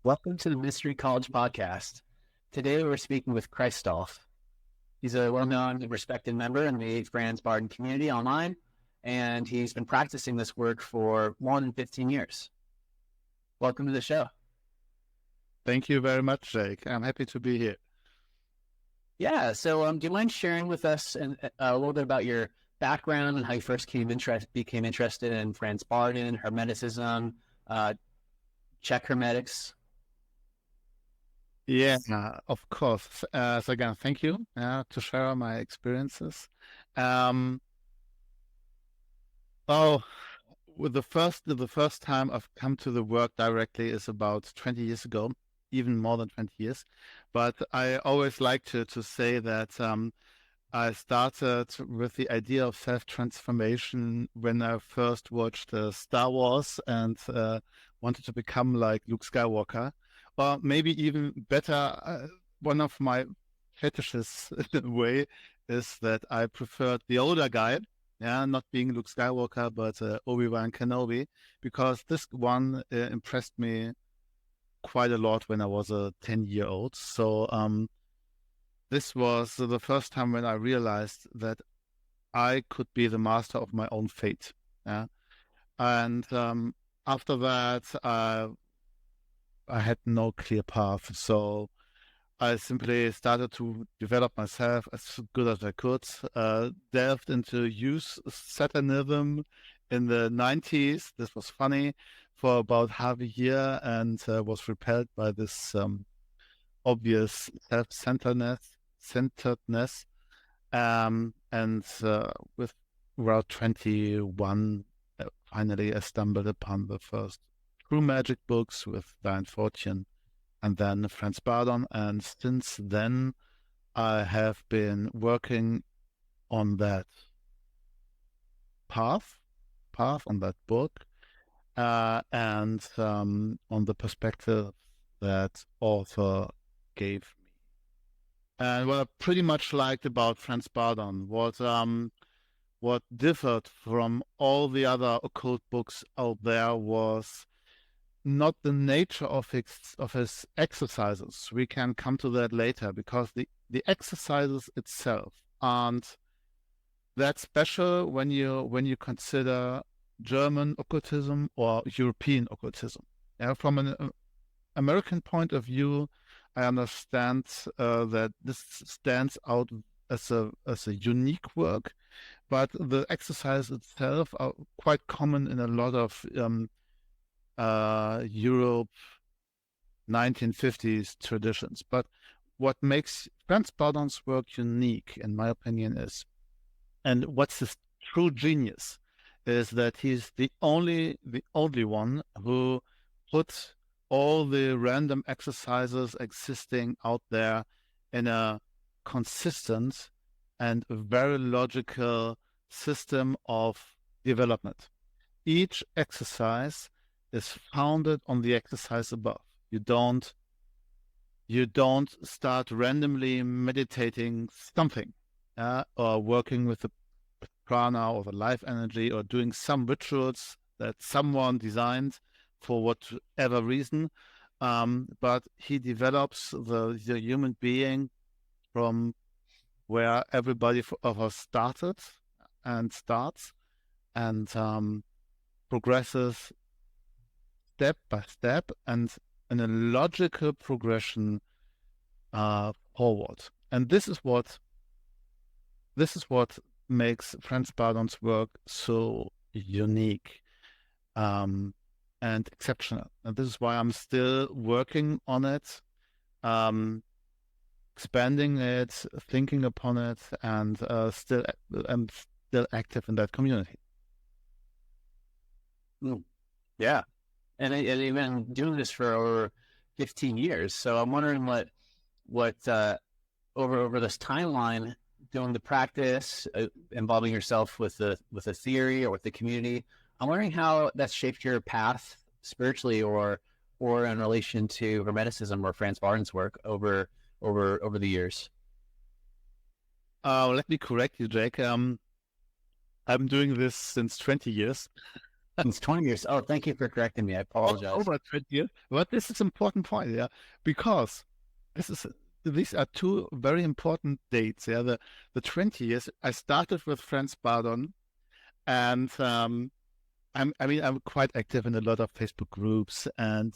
Welcome to the Mystery College Podcast. Today we're speaking with Crystalf. He's a well-known and respected member in the Franz Bardon community online, and he's been practicing this work for more than 15 years. Welcome to the show. Thank you very much, Jake. I'm happy to be here. Yeah, so do you mind sharing with us a little bit about your background and how you first became interested in Franz Bardon, Hermeticism, Czech Hermetics? Yeah, of course. So again, thank you to share my experiences. With the first time I've come to the work directly is about 20 years ago, even more than 20 years. But I always like to say that I started with the idea of self-transformation when I first watched Star Wars and wanted to become like Luke Skywalker. Or maybe even better, one of my fetishes in a way is that I preferred the older guy, not being Luke Skywalker, but Obi-Wan Kenobi, because this one impressed me quite a lot when I was a 10-year-old. So this was the first time when I realized that I could be the master of my own fate. Yeah, and after that, I had no clear path. So I simply started to develop myself as good as I could, delved into youth Satanism in the 90s. This was funny for about half a year and was repelled by this obvious self-centeredness. And with around 21, finally I stumbled upon the first true magic books with Diane Fortune and then Franz Bardon. And since then, I have been working on that path on that book, and on the perspective that author gave me. And what I pretty much liked about Franz Bardon was what differed from all the other occult books out there was not the nature of his exercises. We can come to that later because the exercises itself aren't that special when you consider German occultism or European occultism. From an American point of view, I understand that this stands out as a unique work, but the exercise itself are quite common in a lot of Europe 1950s traditions. But what makes Franz Bardon's work unique, in my opinion, is, and what's his true genius, is that he's the only one who put all the random exercises existing out there in a consistent and very logical system of development. Each exercise is founded on the exercise above. You don't start randomly meditating something, or working with the prana or the life energy or doing some rituals that someone designed for whatever reason. But he develops the human being from where everybody of us starts and progresses step by step and in a logical progression forward. And this is what makes Franz Bardon's work so unique and exceptional. And this is why I'm still working on it, expanding it, thinking upon it, and I'm still active in that community. Yeah. And you've been doing this for over 15 years. So I'm wondering what over this timeline, doing the practice, involving yourself with the theory or with the community, I'm wondering how that's shaped your path spiritually or in relation to Hermeticism or Franz Bardon's work over the years. Let me correct you, Jake. I'm doing this since 20 years. It's 20 years. Oh, thank you for correcting me. I apologize. Over 20 years. But this is an important point, yeah, because these are two very important dates. Yeah, the 20 years. I started with Franz Bardon, and I'm quite active in a lot of Facebook groups and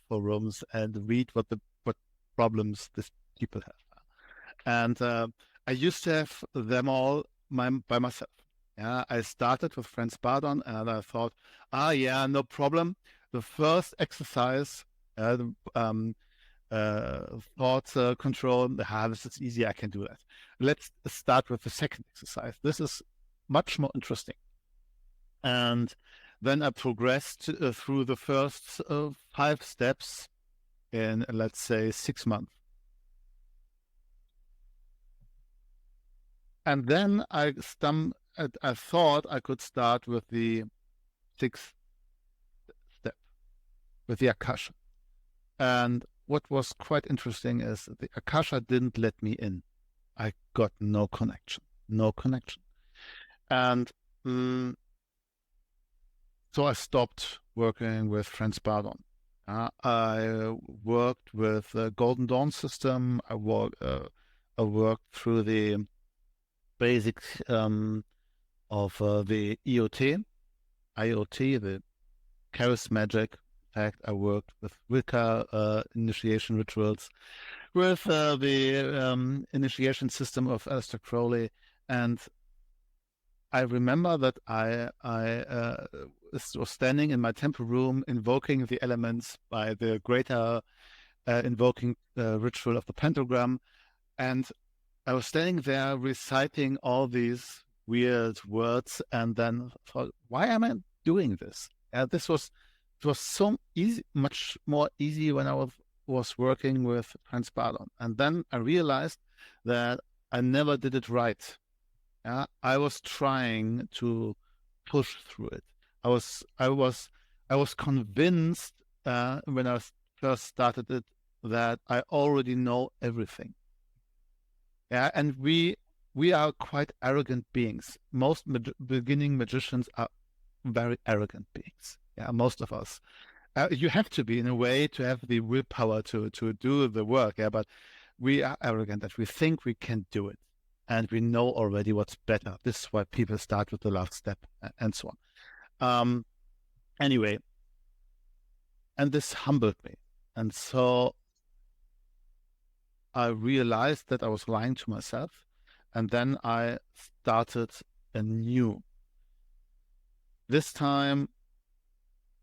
forums, and read what problems these people have. And I used to have them all by myself. Yeah, I started with Franz Bardon, and I thought, yeah, no problem. The first exercise, thought control, this is easy. I can do that. Let's start with the second exercise. This is much more interesting. And then I progressed through the first 5 steps in, let's say, 6 months. And then I thought I could start with the 6th step, with the Akasha. And what was quite interesting is the Akasha didn't let me in. I got no connection. And so I stopped working with Franz Bardon. I worked with the Golden Dawn system. I worked through the basics of the IoT, the chaos magic. In fact, I worked with Wicca initiation rituals, with the initiation system of Aleister Crowley, and I remember that I was standing in my temple room invoking the elements by the greater invoking ritual of the pentagram, and I was standing there reciting all these weird words, and then thought, why am I doing this? It was so easy, much more easy when I was working with Franz Bardon. And then I realized that I never did it right. I was trying to push through it. I was convinced when I first started it that I already know everything. Yeah, and we are quite arrogant beings. Most beginning magicians are very arrogant beings. Yeah, most of us. You have to be in a way to have the willpower to do the work. Yeah, but we are arrogant that we think we can do it, and we know already what's better. This is why people start with the last step and so on. Anyway, and this humbled me, and so I realized that I was lying to myself, and then I started anew. This time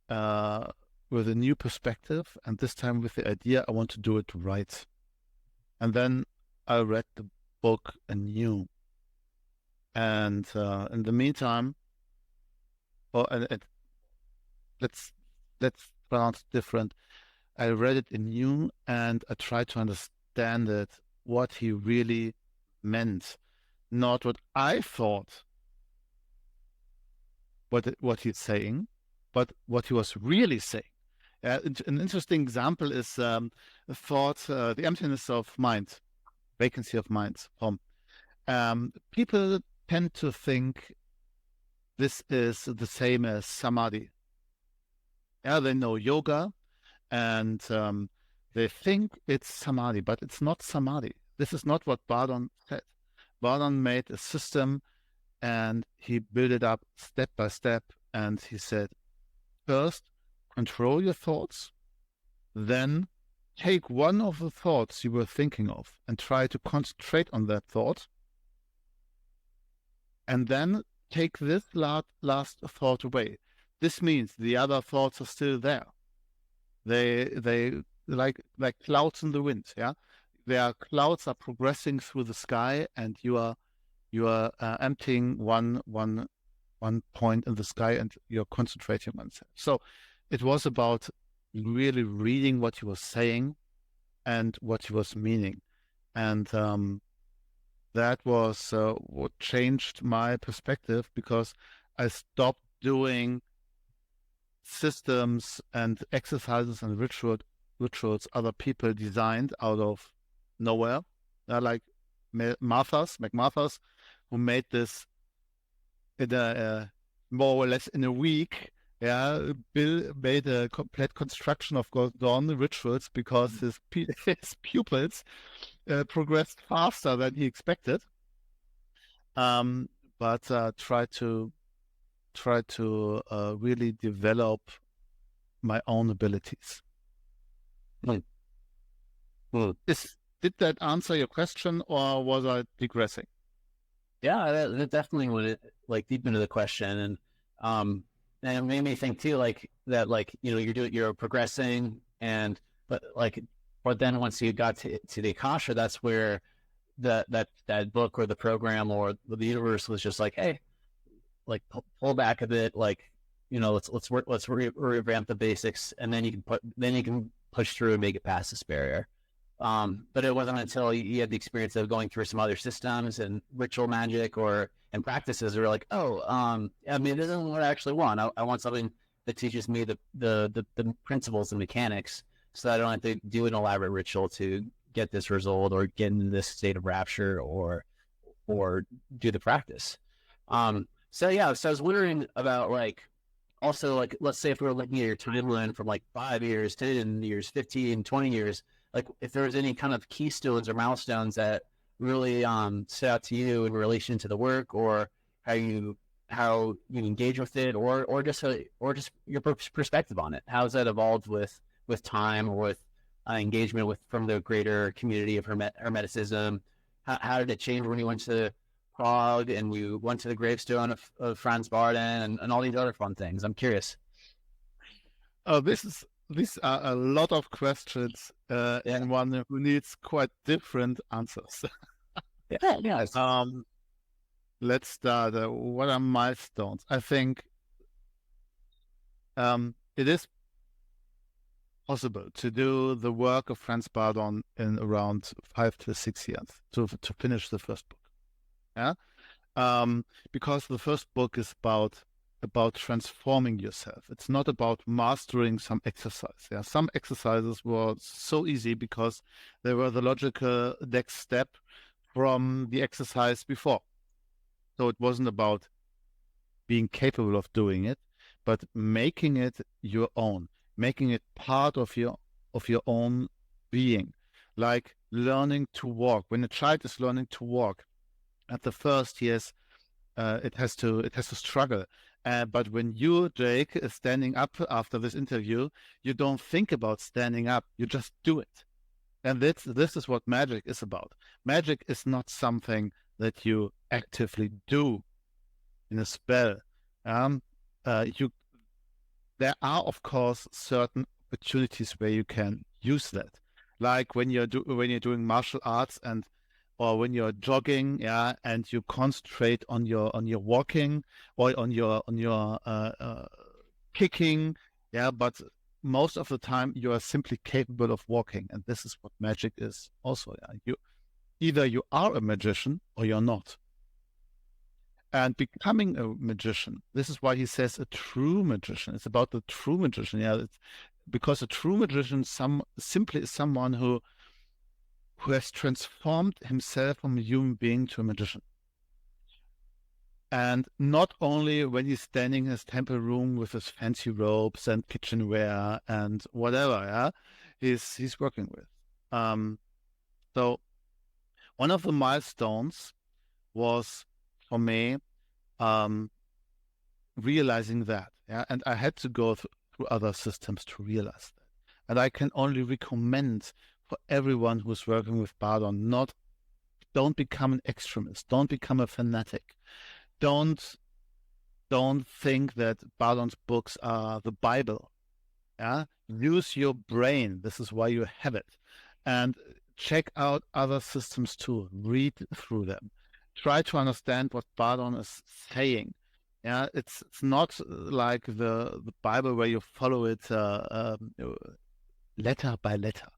with a new perspective, and this time with the idea I want to do it right. And then I read the book anew. And in the meantime, let's pronounce it different. I read it anew, and I tried to understand it, what he really meant, not what I thought what he's saying, but what he was really saying. An interesting example is thought, the emptiness of mind, vacancy of mind. People tend to think this is the same as samadhi. Yeah, they know yoga, and they think it's samadhi, but it's not samadhi. This is not what Bardon said. Bardon made a system, and he built it up step by step, and he said, first, control your thoughts, then take one of the thoughts you were thinking of and try to concentrate on that thought, and then take this last thought away. This means the other thoughts are still there. They like clouds in the wind. Yeah, their clouds are progressing through the sky, and you are emptying one point in the sky, and you're concentrating on it. So it was about really reading what he was saying and what he was meaning, and that was what changed my perspective, because I stopped doing systems and exercises and rituals other people designed out of nowhere, like McMartha's, who made this in more or less in a week, Bill made a complete construction of dawn rituals because his pupils progressed faster than he expected. But try to really develop my own abilities. Hmm. Hmm. Did that answer your question, or was I digressing? Yeah, that definitely went like deep into the question, and it made me think too, like that, like you're progressing, but then once you got to the Akasha, that's where that book or the program or the universe was just like, hey, like pull back a bit, like let's revamp the basics, and then you can push through and make it past this barrier. But it wasn't until you had the experience of going through some other systems and ritual magic and practices that were like, oh, I mean, this isn't what I actually want. I want something that teaches me the principles and mechanics, so that I don't have to do an elaborate ritual to get this result or get in this state of rapture or do the practice. So yeah, so I was wondering about like also like let's say if we were looking at your timeline from like 5 years, 10 years, 15, 20 years, like if there was any kind of keystones or milestones that really stood out to you in relation to the work or how you engage with it or just your perspective on it. How has that evolved with time or with engagement with from the greater community of Hermeticism? How did it change when you went to Prague and you went to the gravestone of Franz Bardon and all these other fun things? I'm curious. These are a lot of questions and one who needs quite different answers. Yeah. Let's start. What are milestones? I think it is possible to do the work of Franz Bardon in around 5 to 6 years to finish the first book. Because the first book is about transforming yourself. It's not about mastering some exercise. Some exercises were so easy because they were the logical next step from the exercise before. So it wasn't about being capable of doing it, but making it your own, making it part of your own being, like learning to walk. When a child is learning to walk, at the first years, it has to struggle. But when you, Jake, is standing up after this interview, you don't think about standing up. You just do it. And this is what magic is about. Magic is not something that you actively do in a spell. There are, of course, certain opportunities where you can use that, like when you're doing martial arts or when you're jogging, and you concentrate on your walking or on your kicking, but most of the time you are simply capable of walking, and this is what magic is also. Either you are a magician or you're not. And becoming a magician, this is why he says a true magician. It's about the true magician. It's because a true magician simply is someone who has transformed himself from a human being to a magician. And not only when he's standing in his temple room with his fancy robes and kitchenware and whatever, he's working with. So one of the milestones was for me realizing that, and I had to go through other systems to realize that. And I can only recommend for everyone who's working with Bardon, don't become an extremist, don't become a fanatic, don't think that Bardon's books are the Bible. Use your brain. This is why you have it, and check out other systems too. Read through them. Try to understand what Bardon is saying. It's not like the Bible where you follow it letter by letter.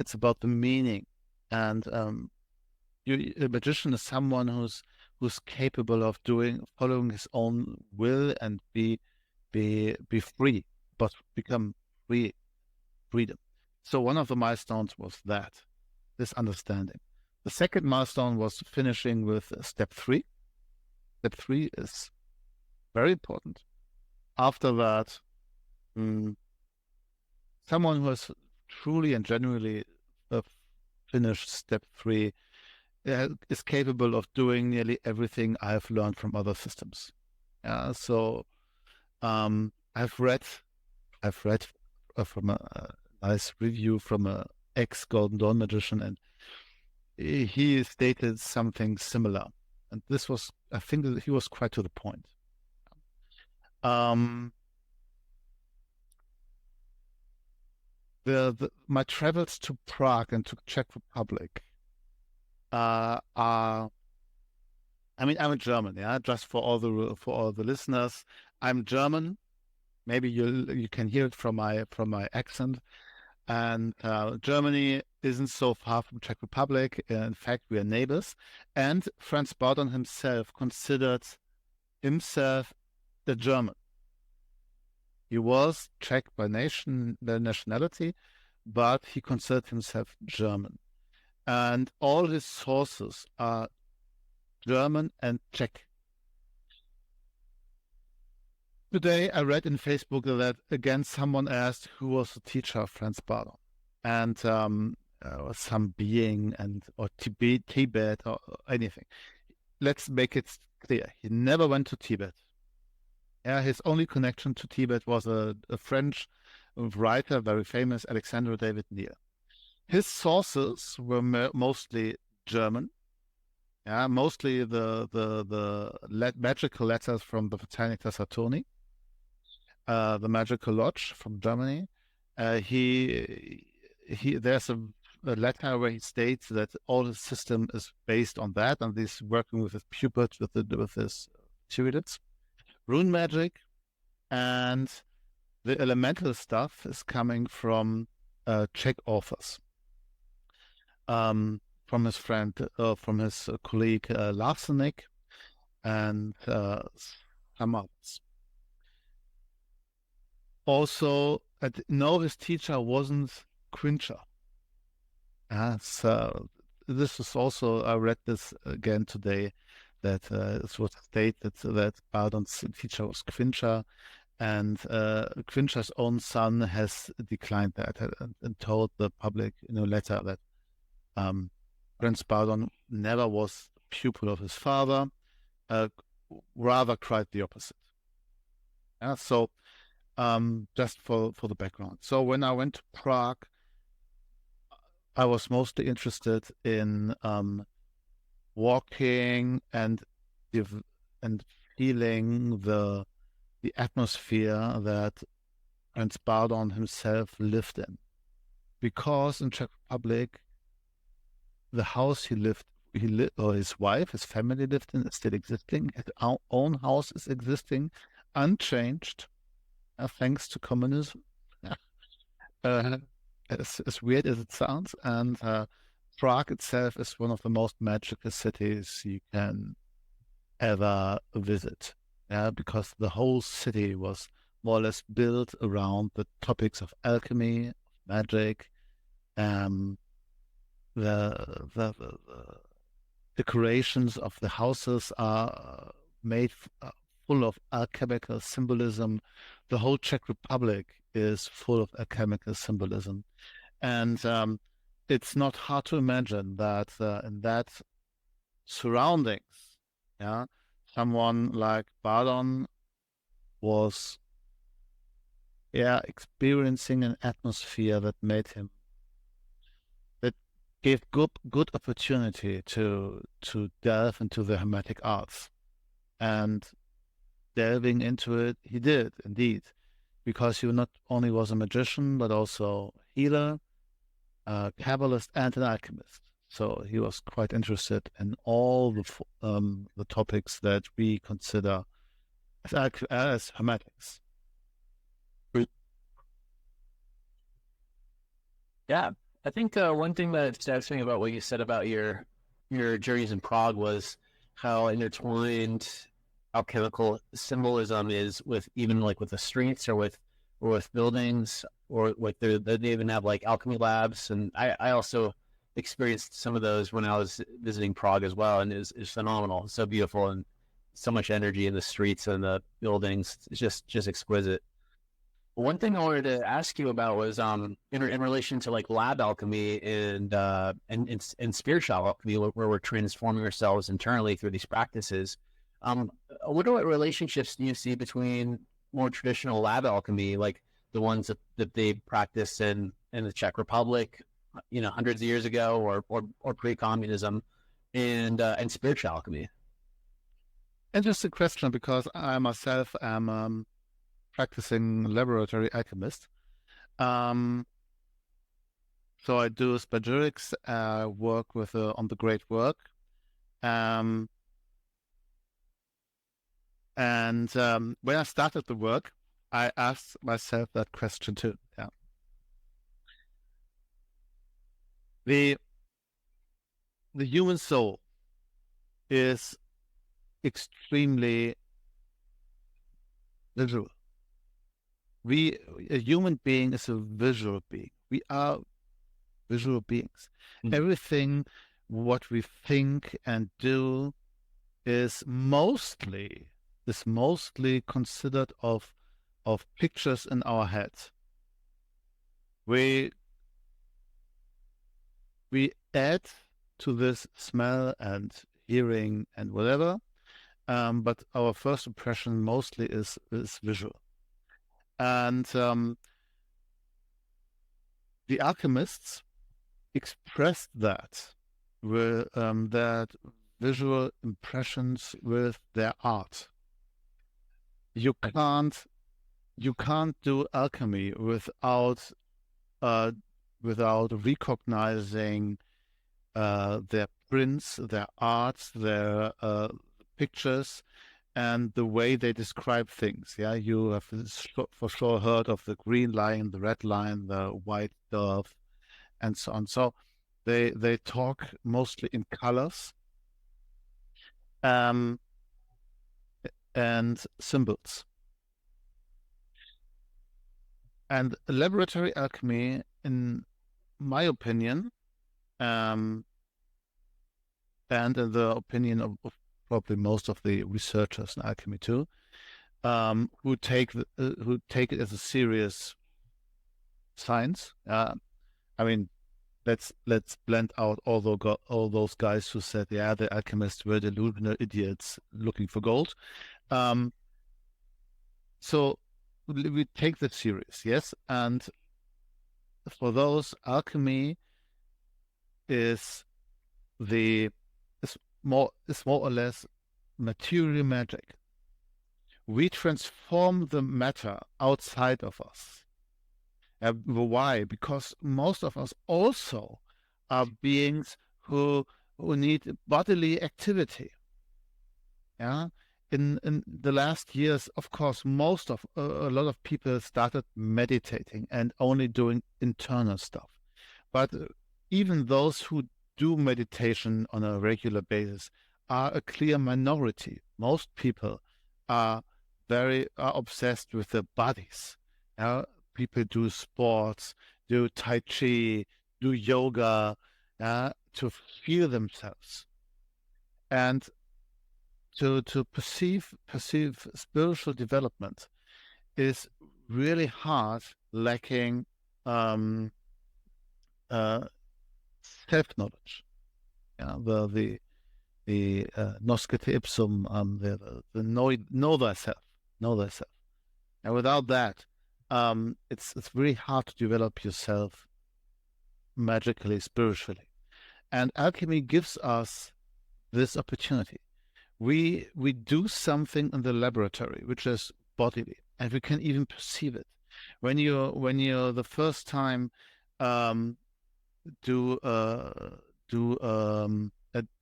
It's about the meaning, and a magician is someone who's capable of following his own will and be free, but become freedom. So one of the milestones was this understanding. The second milestone was finishing with step 3. Step 3 is very important. after that, someone who has truly and genuinely finished step 3 is capable of doing nearly everything I've learned from other systems. So I've read from a nice review from a ex-Golden Dawn magician, and he stated something similar. And this was, I think that he was quite to the point. My travels to Prague and to Czech Republic are, I'm a German, just for all the listeners. I'm German. Maybe you can hear it from my accent. And Germany isn't so far from Czech Republic. In fact, we are neighbors. And Franz Bardon himself considered himself a German. He was Czech by nationality, but he considered himself German. And all his sources are German and Czech. Today, I read in Facebook that again someone asked who was the teacher of Franz Bardon, and some being or Tibet or anything. Let's make it clear: he never went to Tibet. His only connection to Tibet was a French writer, very famous, Alexandre David Niel. His sources were mostly German. Mostly the magical letters from the Botanica Saturni, the magical lodge from Germany. There's a letter where he states that all his system is based on that, and he's working with his pupils, with his students. Rune magic and the elemental stuff is coming from Czech authors. From his friend, from his colleague Larsenik, and some others. Also, no, his teacher wasn't Quincher. So this is also, I read this again today, that it was stated that Bardon's teacher was Quincher, and Quincher's own son has declined that and told the public in a letter that Franz Bardon never was a pupil of his father, rather quite the opposite. So just for the background. So when I went to Prague, I was mostly interested in walking and feeling the atmosphere that Franz Bardon himself lived in. Because in Czech Republic, the house or his wife, his family lived in, is still existing. His own house is existing, unchanged, thanks to communism. As weird as it sounds. And Prague itself is one of the most magical cities you can ever visit. Because the whole city was more or less built around the topics of alchemy, magic, the decorations of the houses are made full of alchemical symbolism. The whole Czech Republic is full of alchemical symbolism. And it's not hard to imagine that in that surroundings, someone like Bardon was experiencing an atmosphere that gave good opportunity to delve into the Hermetic arts. And delving into it, he did indeed, because he not only was a magician, but also healer, Kabbalist, and an alchemist. So he was quite interested in all the topics that we consider as Hermetics. Yeah, I think one thing that stood out to me about what you said about your journeys in Prague was how intertwined alchemical symbolism is with even like with the streets or with buildings, or like they even have like alchemy labs. And I also experienced some of those when I was visiting Prague as well, and it's phenomenal. It's so beautiful and so much energy in the streets and the buildings. It's just exquisite. One thing I wanted to ask you about was in relation to like lab alchemy and spiritual alchemy, where we're transforming ourselves internally through these practices. What relationships do you see between more traditional lab alchemy, like the ones that they practice in the Czech Republic, hundreds of years ago, or pre-communism, and spiritual alchemy? Interesting question, because I myself am practicing laboratory alchemist. So I do spagyrics, work with on the great work. And when I started the work, I asked myself that question too. Yeah. The human soul is extremely visual. A human being is a visual being. We are visual beings. Everything what we think and do is mostly considered of pictures in our head. We add to this smell and hearing and whatever, but our first impression mostly is visual. And the alchemists expressed that with that visual impressions with their art. You can't do alchemy without recognizing their prints, their arts, their pictures, and the way they describe things. Yeah, you have for sure heard of the green lion, the red lion, the white dove, and so on. So they talk mostly in colors and symbols. And laboratory alchemy, in my opinion, and in the opinion of probably most of the researchers in alchemy too, who take it as a serious science. I mean, let's blend out all those guys who said, yeah, the alchemists were delusional idiots looking for gold. So we take that serious, yes. And for those, alchemy is more or less material magic. We transform the matter outside of us. Why? Because most of us also are beings who need bodily activity. Yeah. In the last years, of course, a lot of people started meditating and only doing internal stuff. But even those who do meditation on a regular basis are a clear minority. Most people are obsessed with their bodies. People do sports, do tai chi, do yoga, to feel themselves. And to perceive spiritual development is really hard, lacking self-knowledge. The noscete ipsum, the know thyself. And without that, it's really hard to develop yourself magically, spiritually. And alchemy gives us this opportunity. We do something in the laboratory which is bodily, and we can even perceive it. When you're the first time do a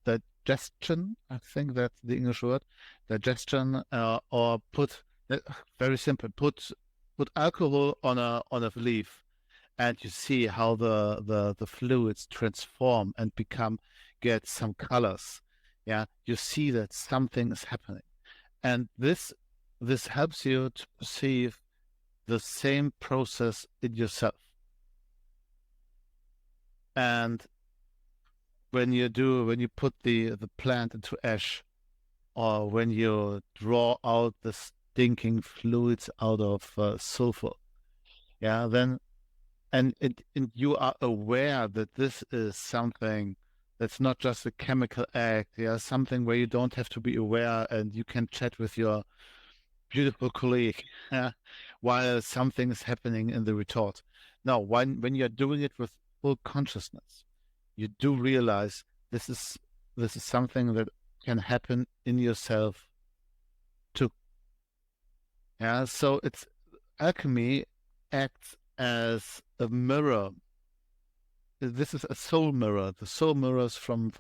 digestion, I think that's the English word, digestion, or very simple, put alcohol on a leaf, and you see how the fluids transform and get some colors. Yeah, you see that something is happening, and this helps you to perceive the same process in yourself. And when you put the plant into ash, or when you draw out the stinking fluids out of sulfur. Yeah, then and you are aware that this is something that's not just a chemical act, yeah, something where you don't have to be aware and you can chat with your beautiful colleague, yeah, while something is happening in the retort. Now, when you're doing it with full consciousness, you do realize this is something that can happen in yourself too. Yeah, so it's alchemy acts as a mirror. This is a soul mirror. The soul mirrors from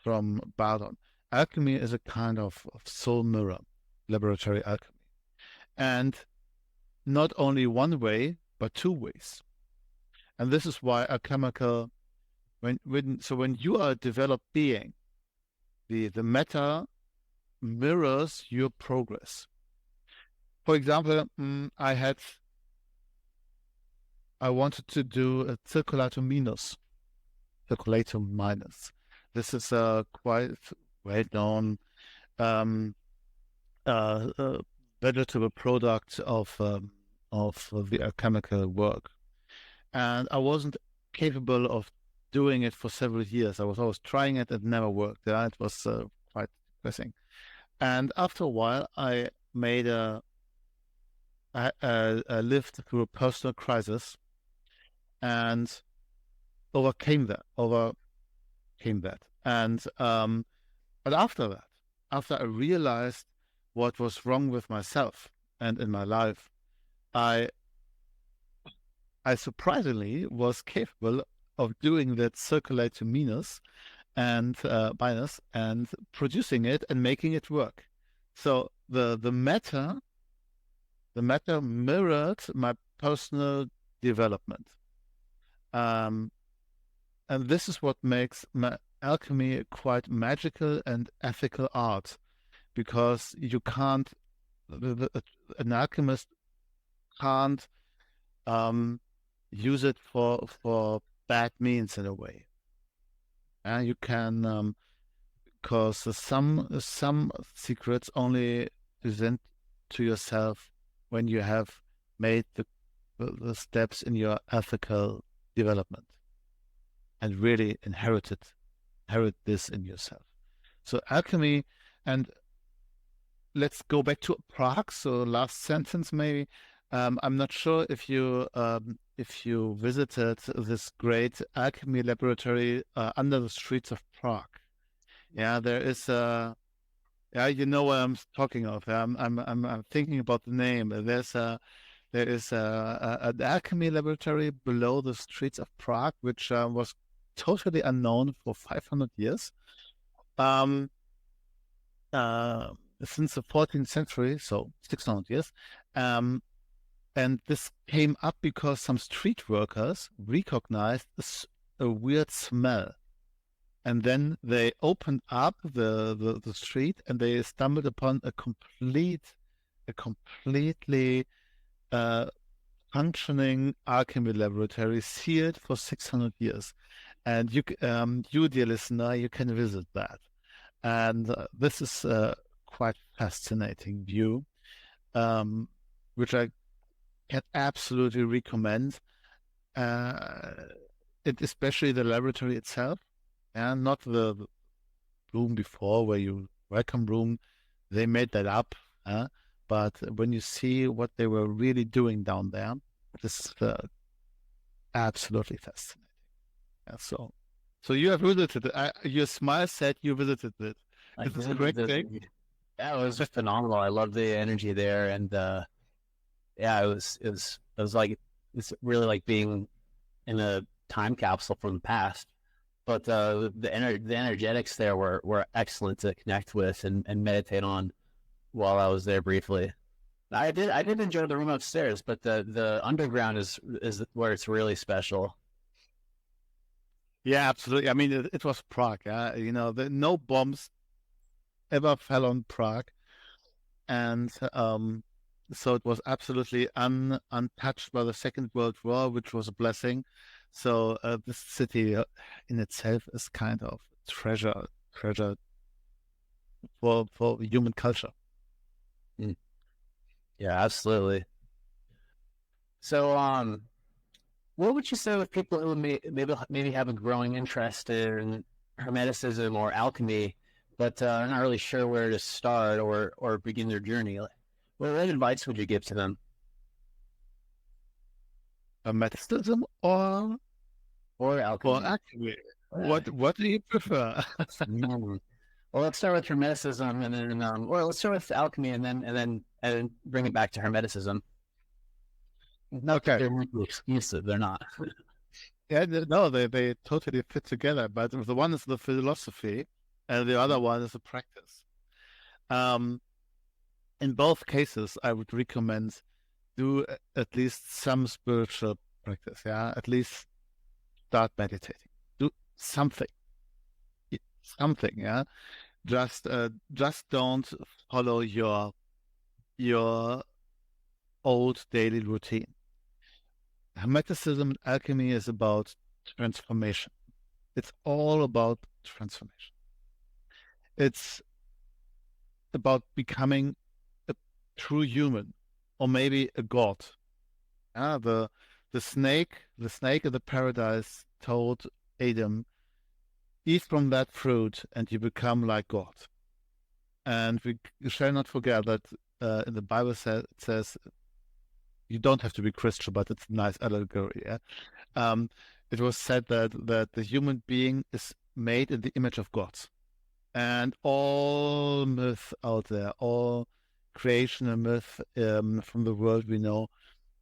Bardon. Alchemy is a kind of soul mirror, laboratory alchemy, and not only one way but two ways. And this is why alchemical, when you are a developed being, the matter mirrors your progress. For example, I wanted to do a circulatum minus. Circulatum minus. This is a quite well-known vegetable product of the alchemical work, and I wasn't capable of doing it for several years. I was always trying it; it never worked. Yeah, it was quite depressing. And after a while, I lived through a personal crisis and overcame that. And but after I realized what was wrong with myself and in my life, I surprisingly was capable of doing that circulatum minus and producing it and making it work. So the matter mirrored my personal development. And this is what makes my alchemy a quite magical and ethical art, because you can't, an alchemist can't use it for bad means in a way. And you can, because some secrets only present to yourself when you have made the steps in your ethical development and really inherit this in yourself. So alchemy, and let's go back to Prague. So last sentence maybe. I'm not sure if you visited this great alchemy laboratory under the streets of Prague. Yeah, there is a. Yeah, you know what I'm talking of. I'm thinking about the name. There is an alchemy laboratory below the streets of Prague, which was totally unknown for 500 years. Since the 14th century, so 600 years. And this came up because some street workers recognized a weird smell. And then they opened up the street and they stumbled upon a completely functioning alchemy laboratory sealed for 600 years. And you, dear listener, you can visit that. And this is a quite fascinating view, which I can absolutely recommend. Especially the laboratory itself, and not the room before where you welcome room. They made that up. But when you see what they were really doing down there, this is absolutely fascinating. Yeah, so you have visited it. Your smile said you visited it. Is this a great thing? Yeah, it was phenomenal. I love the energy there, and yeah, it was like, it's really like being in a time capsule from the past. But the energetics there were excellent to connect with and meditate on while I was there briefly. I did enjoy the room upstairs, but the underground is where it's really special. Yeah, absolutely. I mean, it was Prague. No bombs ever fell on Prague, and so it was absolutely untouched by the Second World War, which was a blessing. So this city in itself is kind of treasure for human culture. Mm. Yeah, absolutely. So, what would you say with people who maybe have a growing interest in Hermeticism or alchemy, but are not really sure where to start or begin their journey? What advice would you give to them? Hermeticism or Alchemy? alchemy? What do you prefer? Mm. Well, let's start with Hermeticism, and then, or let's start with alchemy, and then bring it back to Hermeticism. Not that Okay. they're mutually exclusive; they're not. Yeah, no, they totally fit together. But the one is the philosophy, and the other one is the practice. In both cases, I would recommend do at least some spiritual practice. Yeah, at least start meditating. Do something, something. Yeah, just don't follow your old daily routine. Hermeticism and alchemy is about transformation. It's all about transformation. It's about becoming a true human, or maybe a god. The snake in the paradise told Adam, eat from that fruit and you become like God. And we shall not forget that in the Bible it says you don't have to be Christian, but it's a nice allegory. Yeah? It was said that the human being is made in the image of God. And all myth out there, all creation and myth from the world we know,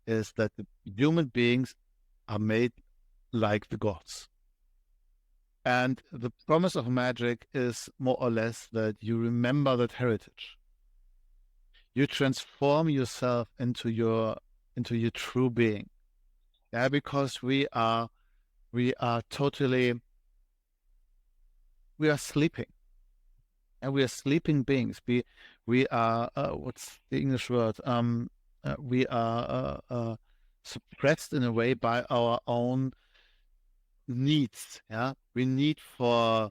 is that the human beings are made like the gods. And the promise of magic is more or less that you remember that heritage. You transform yourself into your true being. Yeah, because we are sleeping. And we are sleeping beings. We are what's the English word? We are suppressed in a way by our own needs. Yeah, we need for,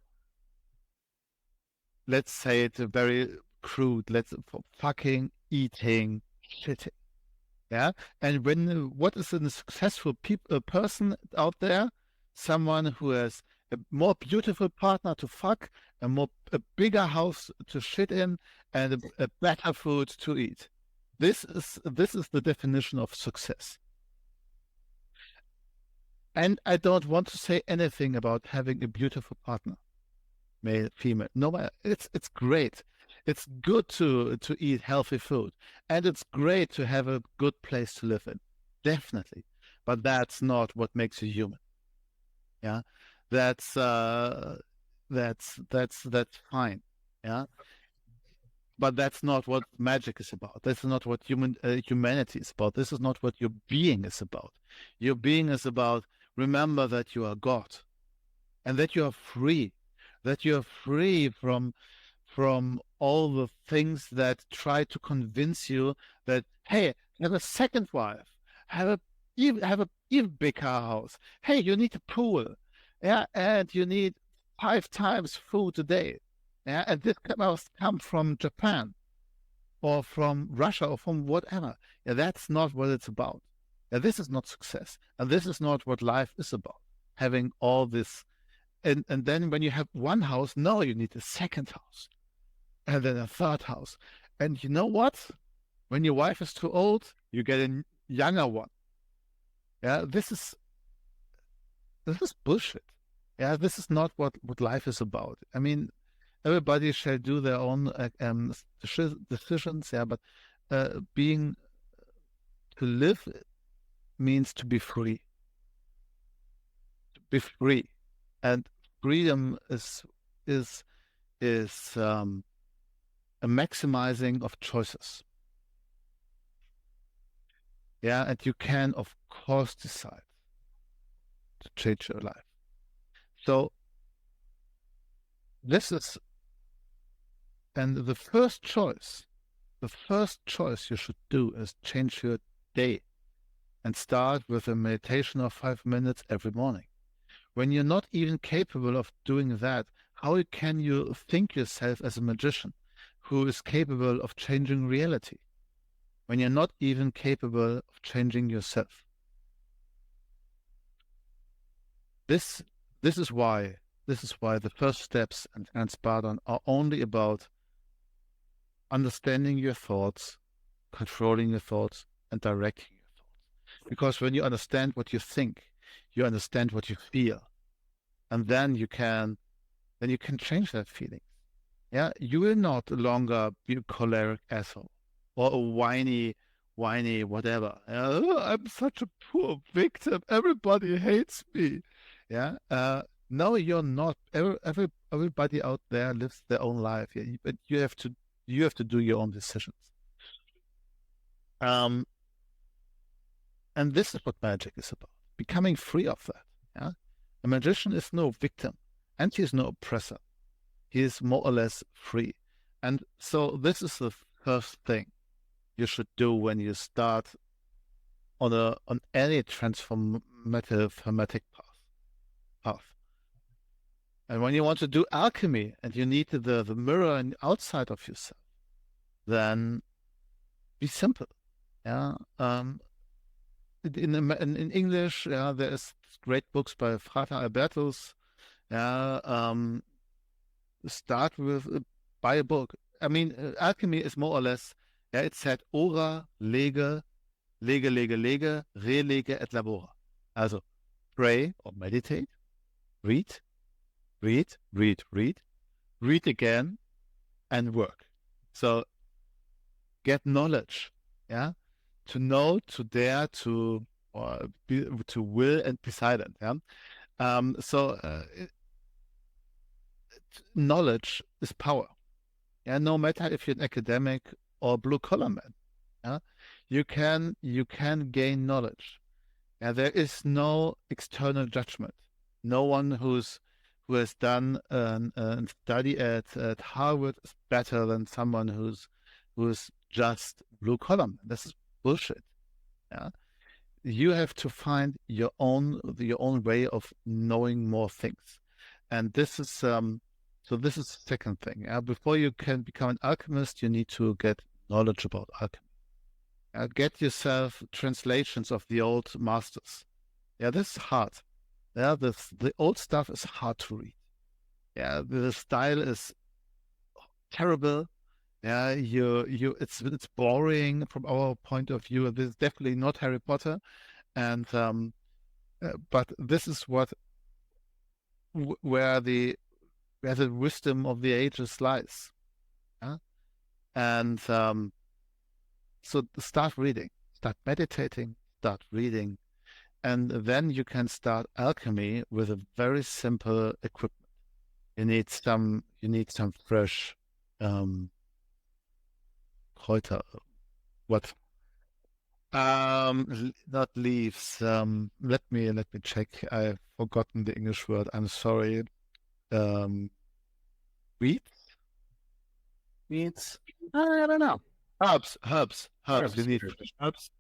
let's say it very crude. For fucking, eating, shitting. Yeah, and what is a successful person out there? Someone who has a more beautiful partner to fuck, a bigger house to shit in, and a better food to eat. This is the definition of success. And I don't want to say anything about having a beautiful partner, male, female. No, it's great. It's good to eat healthy food, and it's great to have a good place to live in. Definitely. But that's not what makes you human. Yeah. That's fine. Yeah. But that's not what magic is about. That's not what humanity is about. This is not what your being is about. Your being is about, remember that you are God and that you are free, from all the things that try to convince you that, hey, have a second wife, have a even bigger house. Hey, you need a pool, yeah, and you need 5 times food a day, yeah, and this must come from Japan or from Russia or from whatever. Yeah, that's not what it's about. Yeah, this is not success, and this is not what life is about. Having all this, and then when you have one house, no, you need a second house, and then a third house. And you know what? When your wife is too old, you get a younger one. Yeah, this is bullshit. Yeah, this is not what life is about. I mean, everybody shall do their own decisions. Yeah, but to live means to be free. To be free, and freedom is a maximizing of choices. Yeah, and you can, of course, decide to change your life. So this is, and the first choice you should do is change your day and start with a meditation of 5 minutes every morning. When you're not even capable of doing that, how can you think yourself as a magician? who is capable of changing reality when you're not even capable of changing yourself. This is why the first steps in Franz Bardon are only about understanding your thoughts, controlling your thoughts, and directing your thoughts. Because when you understand what you think, you understand what you feel, and then you can change that feeling. Yeah, you will not longer be a choleric asshole or a whiny whatever. Oh, I'm such a poor victim. Everybody hates me. Yeah. No, you're not. Everybody out there lives their own life. Yeah, but you have to do your own decisions. And this is what magic is about: becoming free of that. Yeah, a magician is no victim, and he is no oppressor. He is more or less free. And so this is the first thing you should do when you start on any transformative hermetic path. And when you want to do alchemy and you need the mirror outside of yourself, then be simple. Yeah. In English, yeah, there is great books by Frater Albertus. Yeah. Start with buy a book. I mean, alchemy is more or less, yeah, it said ora, lege, relege et labora. Also pray or meditate, read again, and work. So get knowledge, yeah, to know, to dare, to will and be silent. Yeah. Knowledge is power. Yeah, no matter if you're an academic or blue collar man, yeah, you can gain knowledge. Yeah, there is no external judgment. No one who has done a study at Harvard is better than someone who's just blue collar man. This is bullshit. Yeah, you have to find your own way of knowing more things, and this is so this is the second thing. Before you can become an alchemist, you need to get knowledge about alchemy. Get yourself translations of the old masters. Yeah, this is hard. Yeah, the old stuff is hard to read. Yeah, the style is terrible. Yeah, it's boring from our point of view. This is definitely not Harry Potter, and but this is where the wisdom of the ages lies. Yeah? And so start reading, start meditating, start reading, and then you can start alchemy with a very simple equipment. You need some fresh Kräuter. What? Not leaves. Let me check. I've forgotten the English word. I'm sorry. Weeds? Weeds? I don't know. Herbs. You need fresh herbs.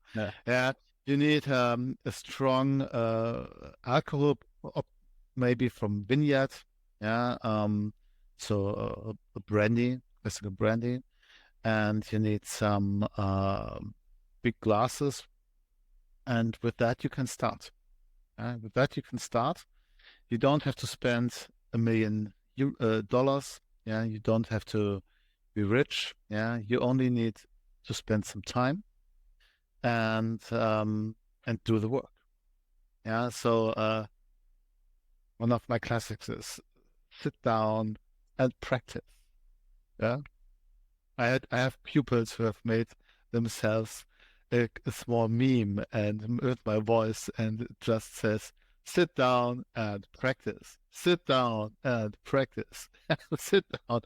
Yeah. You need a strong alcohol, maybe from vineyard. Yeah. So a brandy, classical brandy, and you need some big glasses, and with that you can start. You don't have to spend $1 million. Yeah, you don't have to be rich. Yeah, you only need to spend some time and do the work. Yeah, so one of my classics is sit down and practice. Yeah, I have pupils who have made themselves a small meme and with my voice, and it just says, sit down and practice. Sit down and practice. Sit down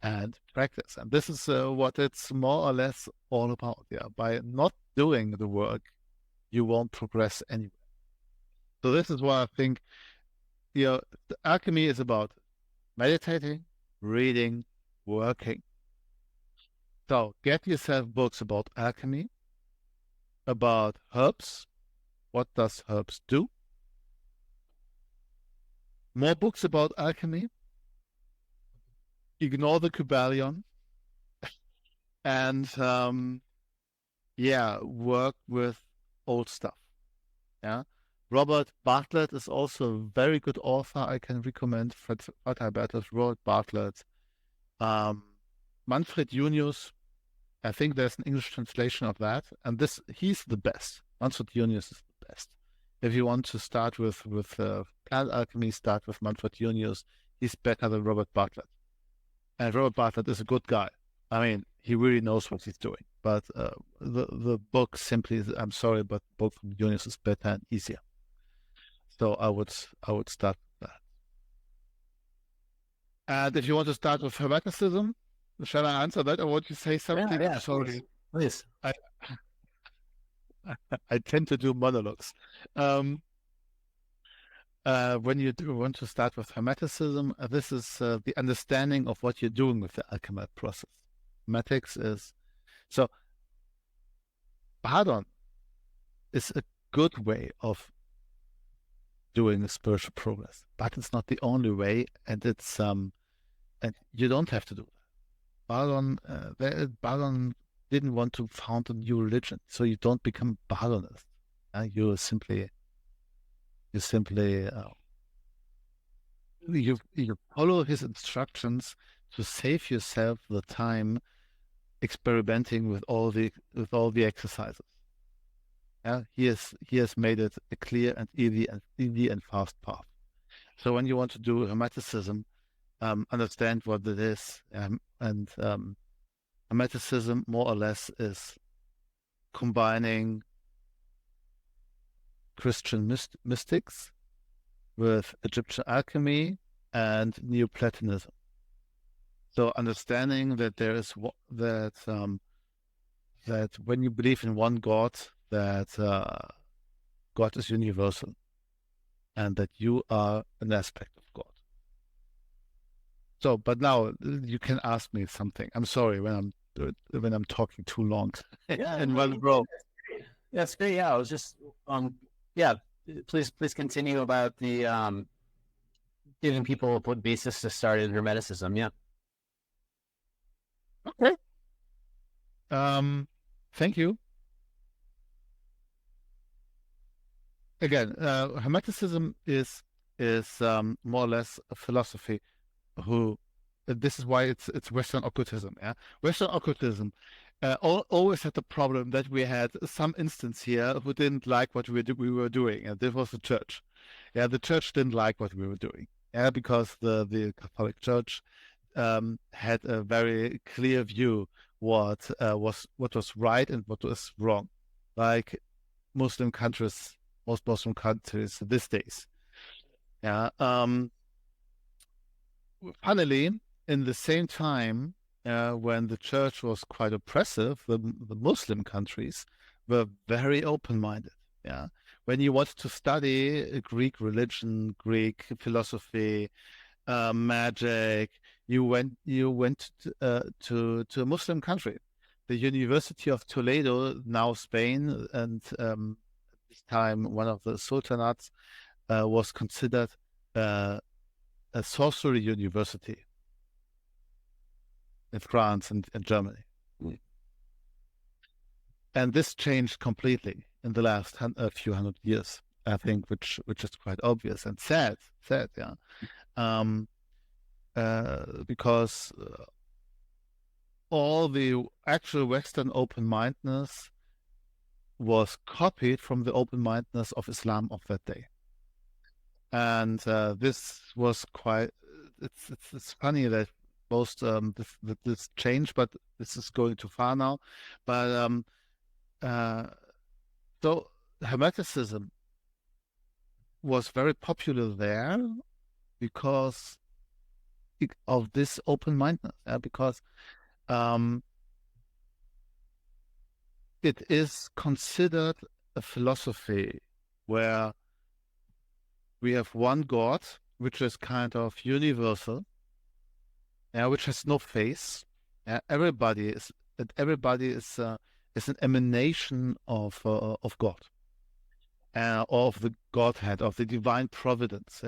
and practice. And this is what it's more or less all about. Yeah, by not doing the work, you won't progress anywhere. So this is why I think, the alchemy is about meditating, reading, working. So get yourself books about alchemy, about herbs. What does herbs do? More books about alchemy. Ignore the Kybalion. and work with old stuff. Yeah. Robert Bartlett is also a very good author. I can recommend Franz Bardon, Robert Bartlett. Manfred Junius, I think there's an English translation of that. And he's the best. Manfred Junius is the best. If you want to start with plant alchemy, start with Manfred Junius. He's better than Robert Bartlett. And Robert Bartlett is a good guy. I mean, he really knows what he's doing. But the book simply, I'm sorry, but the book from Junius is better and easier. So I would start with that. And if you want to start with Hermeticism, shall I answer that, or want you say something? Yeah, sorry, please. I tend to do monologues. When you want to start with Hermeticism, this is the understanding of what you're doing with the alchemical process. Hermetics is so. Bardon is a good way of doing a spiritual progress, but it's not the only way, and it's and you don't have to do that. Bardon didn't want to found a new religion, so you don't become Bardonist. You simply you follow his instructions to save yourself the time experimenting with all the exercises. Yeah, he has made it a clear and easy and fast path. So when you want to do Hermeticism, understand what it is, and Hermeticism more or less is combining Christian mystics with Egyptian alchemy and Neoplatonism. So understanding that there is that when you believe in one God, that God is universal, and that you are an aspect of God. So, but now you can ask me something. I'm sorry when I'm talking too long in one row. That's great. Yeah, I was just please continue about the giving people a basis to start in Hermeticism. Yeah. Okay. Thank you. Again, Hermeticism is more or less a philosophy. This is why it's Western occultism. Yeah, Western occultism always had the problem that we had some instance here who didn't like what we were doing, and this was the church. Yeah, the church didn't like what we were doing. Yeah, because the Catholic Church had a very clear view what was right and what was wrong, like most Muslim countries these days. Yeah. Funnily, in the same time, when the church was quite oppressive, the Muslim countries were very open-minded. Yeah. When you wanted to study Greek religion, Greek philosophy, magic, you went to a Muslim country. The University of Toledo, now Spain, and this time one of the sultanates, was considered a sorcery university in France and Germany. Mm. And this changed completely in the last few hundred years, I think, which is quite obvious and sad, yeah. Because all the actual Western open-mindedness was copied from the open-mindedness of Islam of that day. And this was quite, it's funny that most this changed, but this is going too far now. But so Hermeticism was very popular there because of this open-mindedness, because it is considered a philosophy where we have one God, which is kind of universal, which has no face. Everybody is an emanation of God, of the Godhead, of the divine providence.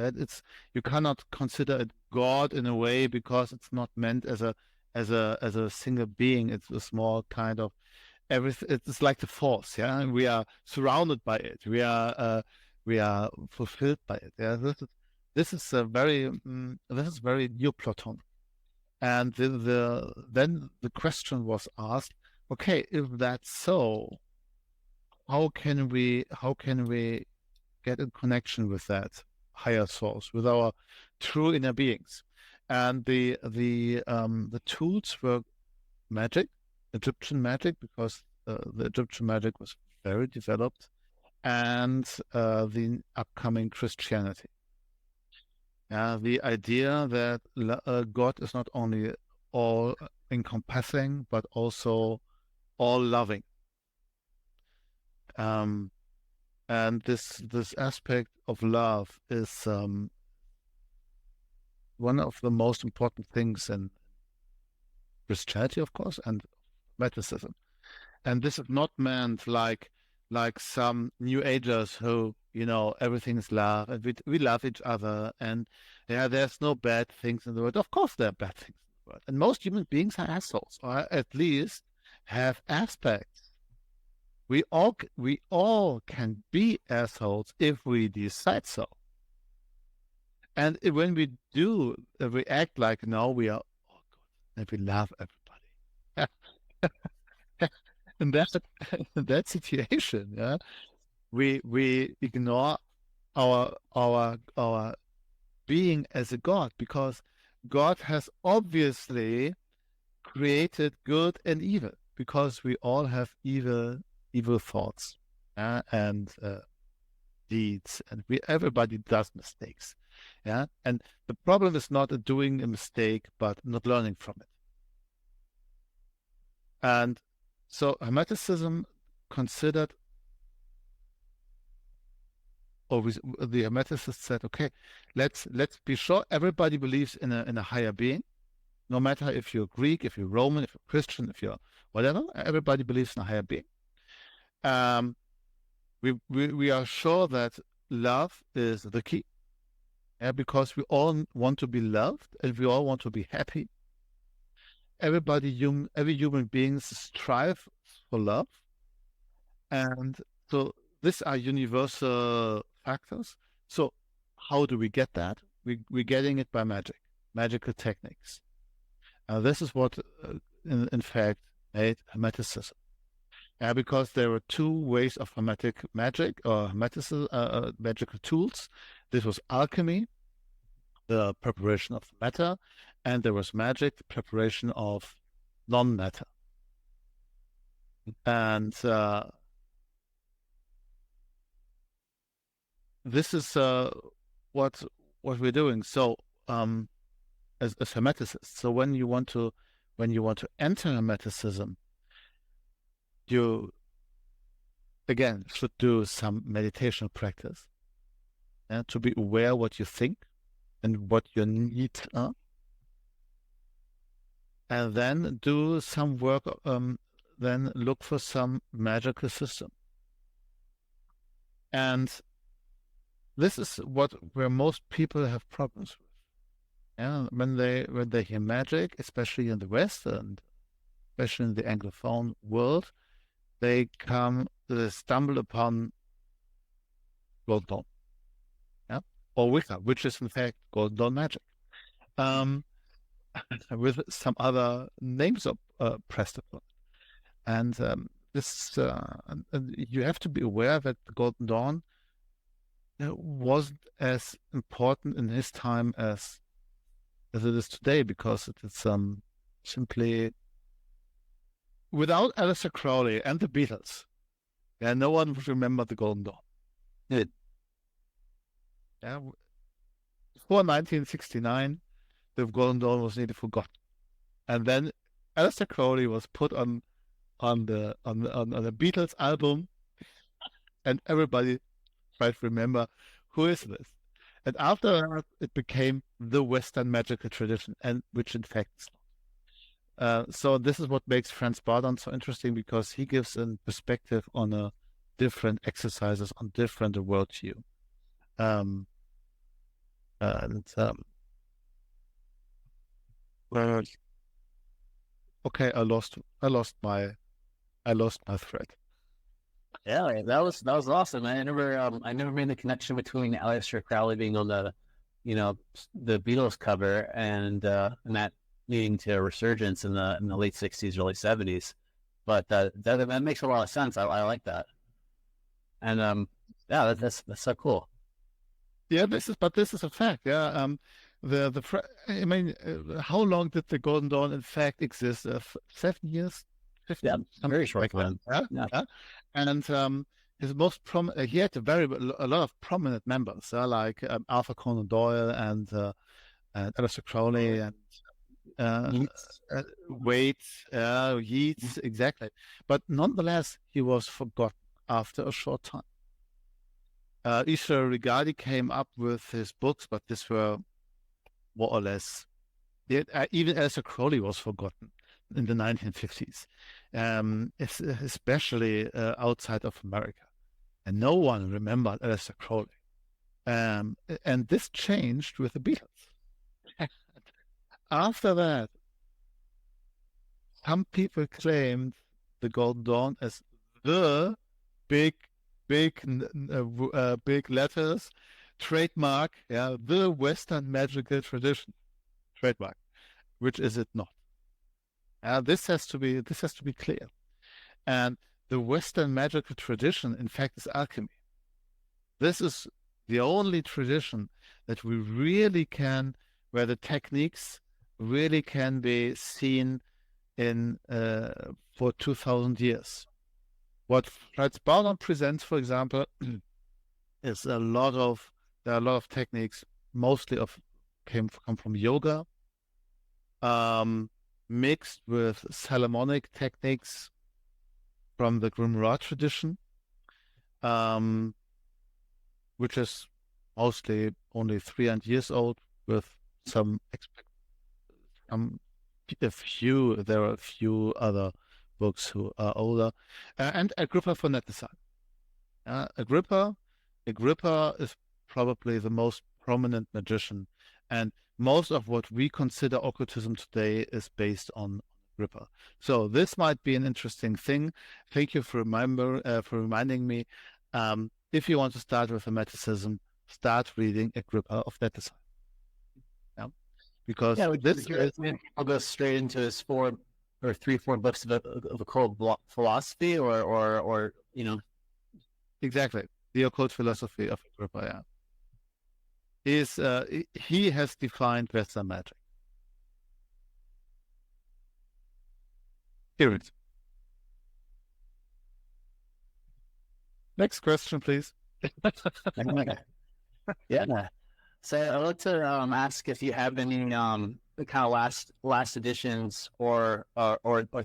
You cannot consider it God in a way because it's not meant as as a single being. It's a small kind of everything. It's like the force. Yeah, we are surrounded by it. We are fulfilled by it. Yeah, this is a very this is very Neoplatonic. And then the question was asked, okay, if that's so, how can we get in connection with that higher source, with our true inner beings? And the tools were magic, Egyptian magic, because the Egyptian magic was very developed, and the upcoming Christianity. The idea that God is not only all encompassing, but also all loving. And this aspect of love is one of the most important things in Christianity, of course, and Hermeticism. And this is not meant like some New Agers who, everything is love and we love each other, and there's no bad things in the world. Of course there are bad things in the world. And most human beings are assholes, or at least have aspects. We all can be assholes if we decide so. And when we do, we act like, no, we are, oh God, and we love everybody. In that situation, we ignore our being as a God, because God has obviously created good and evil, because we all have evil thoughts and deeds, and everybody does mistakes. And the problem is not doing a mistake, but not learning from it. And so Hermeticism considered, or the Hermeticists said, okay, let's be sure everybody believes in a higher being, no matter if you're Greek, if you're Roman, if you're Christian, if you're whatever. Everybody believes in a higher being. We are sure that love is the key, because we all want to be loved and we all want to be happy. Every human being strive for love, and so these are universal factors. So how do we get that? We're getting it by magical techniques. This is what, in fact, made Hermeticism. Because there were two ways of Hermetic magic, or Hermeticism, magical tools. This was alchemy, the preparation of matter, and there was magic, the preparation of non-matter. And this is what we're doing. So as Hermeticists, so when you want to enter Hermeticism, you again should do some meditation practice, to be aware what you think and what your needs are, and then do some work. Then look for some magical system. And this is where most people have problems with. When they hear magic, especially in the West and especially in the Anglophone world, they stumble upon Golden Dawn, or Wicca, which is in fact Golden Dawn magic, with some other names pressed upon. And this you have to be aware that the Golden Dawn wasn't as important in his time as it is today, because it is simply, without Aleister Crowley and the Beatles, no one would remember the Golden Dawn. Good. Before 1969, the Golden Dawn was nearly forgotten, and then Aleister Crowley was put on the Beatles album, and everybody tried to remember, who is this? And after that, it became the Western magical tradition, and which in fact is not. So this is what makes Franz Bardon so interesting, because he gives a perspective on different exercises, on different worldview. okay, I lost my thread. Yeah, that was awesome. I never made the connection between Aleister Crowley being on the, the Beatles cover and that leading to a resurgence in the late '60s, early '70s. But that makes a lot of sense. I like that. And yeah, that's so cool. Yeah, this is a fact. Yeah, I mean, how long did the Golden Dawn in fact exist? 7 years, Yeah, 15, very something short like that. time. Yeah, Yeah. yeah. And his most he had a lot of prominent members, like Arthur Conan Doyle and Aleister Crowley and uh, Yeats. Waite, Yeats, exactly. But nonetheless, he was forgotten after a short time. Isha Rigadi came up with his books, but these were more or less. Even Aleister Crowley was forgotten in the 1950s, especially outside of America. And no one remembered Aleister Crowley. And this changed with the Beatles. After that, some people claimed the Golden Dawn as the big, big letters trademark, yeah, the Western magical tradition trademark, which is it not? This has to be clear. And the Western magical tradition, in fact, is alchemy. This is the only tradition that we really can, where the techniques really can be seen in for 2,000 years. What Franz Bardon presents, for example, is there are a lot of techniques, mostly come from yoga, mixed with Solomonic techniques from the Grimoire tradition, which is mostly only 300 years old, with there are a few other books who are older, and Agrippa von Nettesheim. Agrippa is probably the most prominent magician, and most of what we consider occultism today is based on Agrippa. So this might be an interesting thing. Thank you for reminding me. If you want to start with Hermeticism, start reading Agrippa of Nettesheim. Yeah, because I'll go straight into his 4 books of occult philosophy, or exactly the occult philosophy of Agrippa. Yeah, he has defined Western magic. Hear it. Next question, please. Yeah. So I'd like to ask if you have any kind of last editions or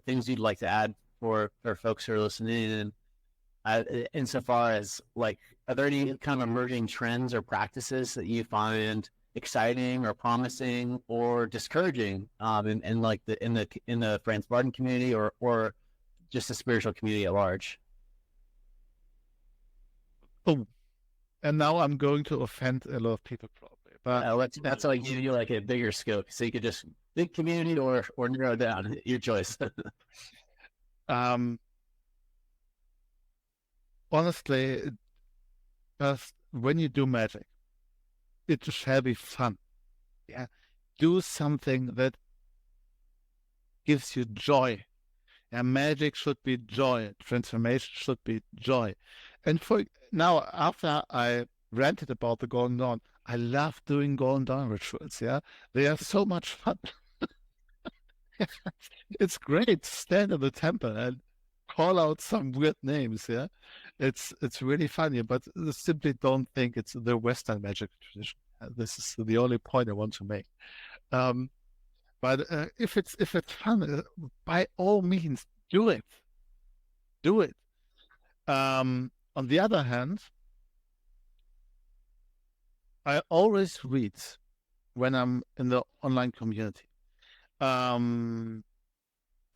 things you'd like to add for folks who are listening, and insofar as, like, are there any kind of emerging trends or practices that you find exciting or promising or discouraging in like in the Franz Bardon community or just the spiritual community at large? Oh, and now I'm going to offend a lot of people probably, but That's why I give you like a bigger scope, so you could just big community or narrow down, your choice. Honestly, just when you do magic, it shall be fun. Yeah, do something that gives you joy. Yeah, magic should be joy. Transformation should be joy. And for now, after I ranted about the Golden Dawn, I love doing Golden Dawn rituals. Yeah, they are so much fun. It's great to stand in the temple and call out some weird names. Yeah, it's really funny, but simply don't think it's the Western magic tradition. This is the only point I want to make. Um, but if it's fun, by all means, do it. Do it. On the other hand, I always read when I'm in the online community. The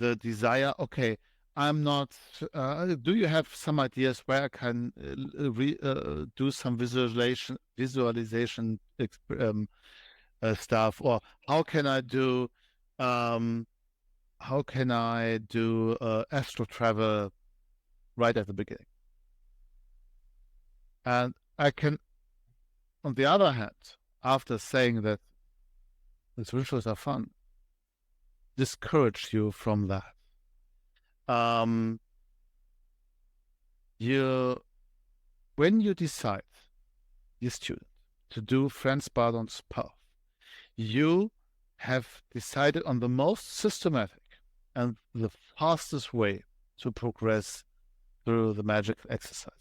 desire, okay, I'm not. Do you have some ideas where I can do some visualization stuff, or how can I do how can I do astral travel right at the beginning? And I can, on the other hand, after saying that these rituals are fun, discourage you from that. When you decide, you student, to do Franz Bardon's path, you have decided on the most systematic and the fastest way to progress through the magic exercises.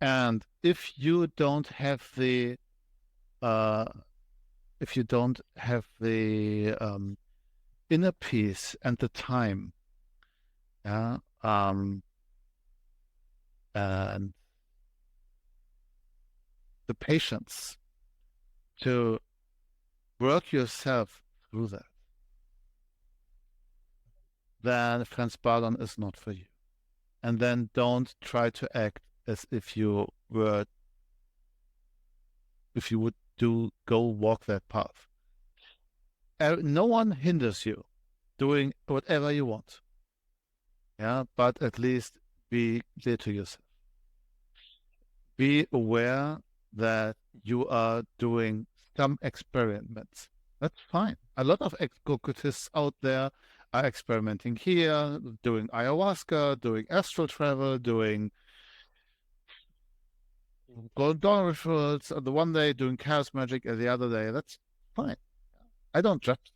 And if you don't have the inner peace and the time, and the patience to work yourself through that, then Franz Bardon is not for you. And then don't try to act as if you would go walk that path. No one hinders you doing whatever you want. Yeah, but at least be clear to yourself. Be aware that you are doing some experiments. That's fine. A lot of occultists out there are experimenting here, doing ayahuasca, doing astral travel, doing golden dawn rituals, the one day doing chaos magic, and the other day. That's fine. I don't judge.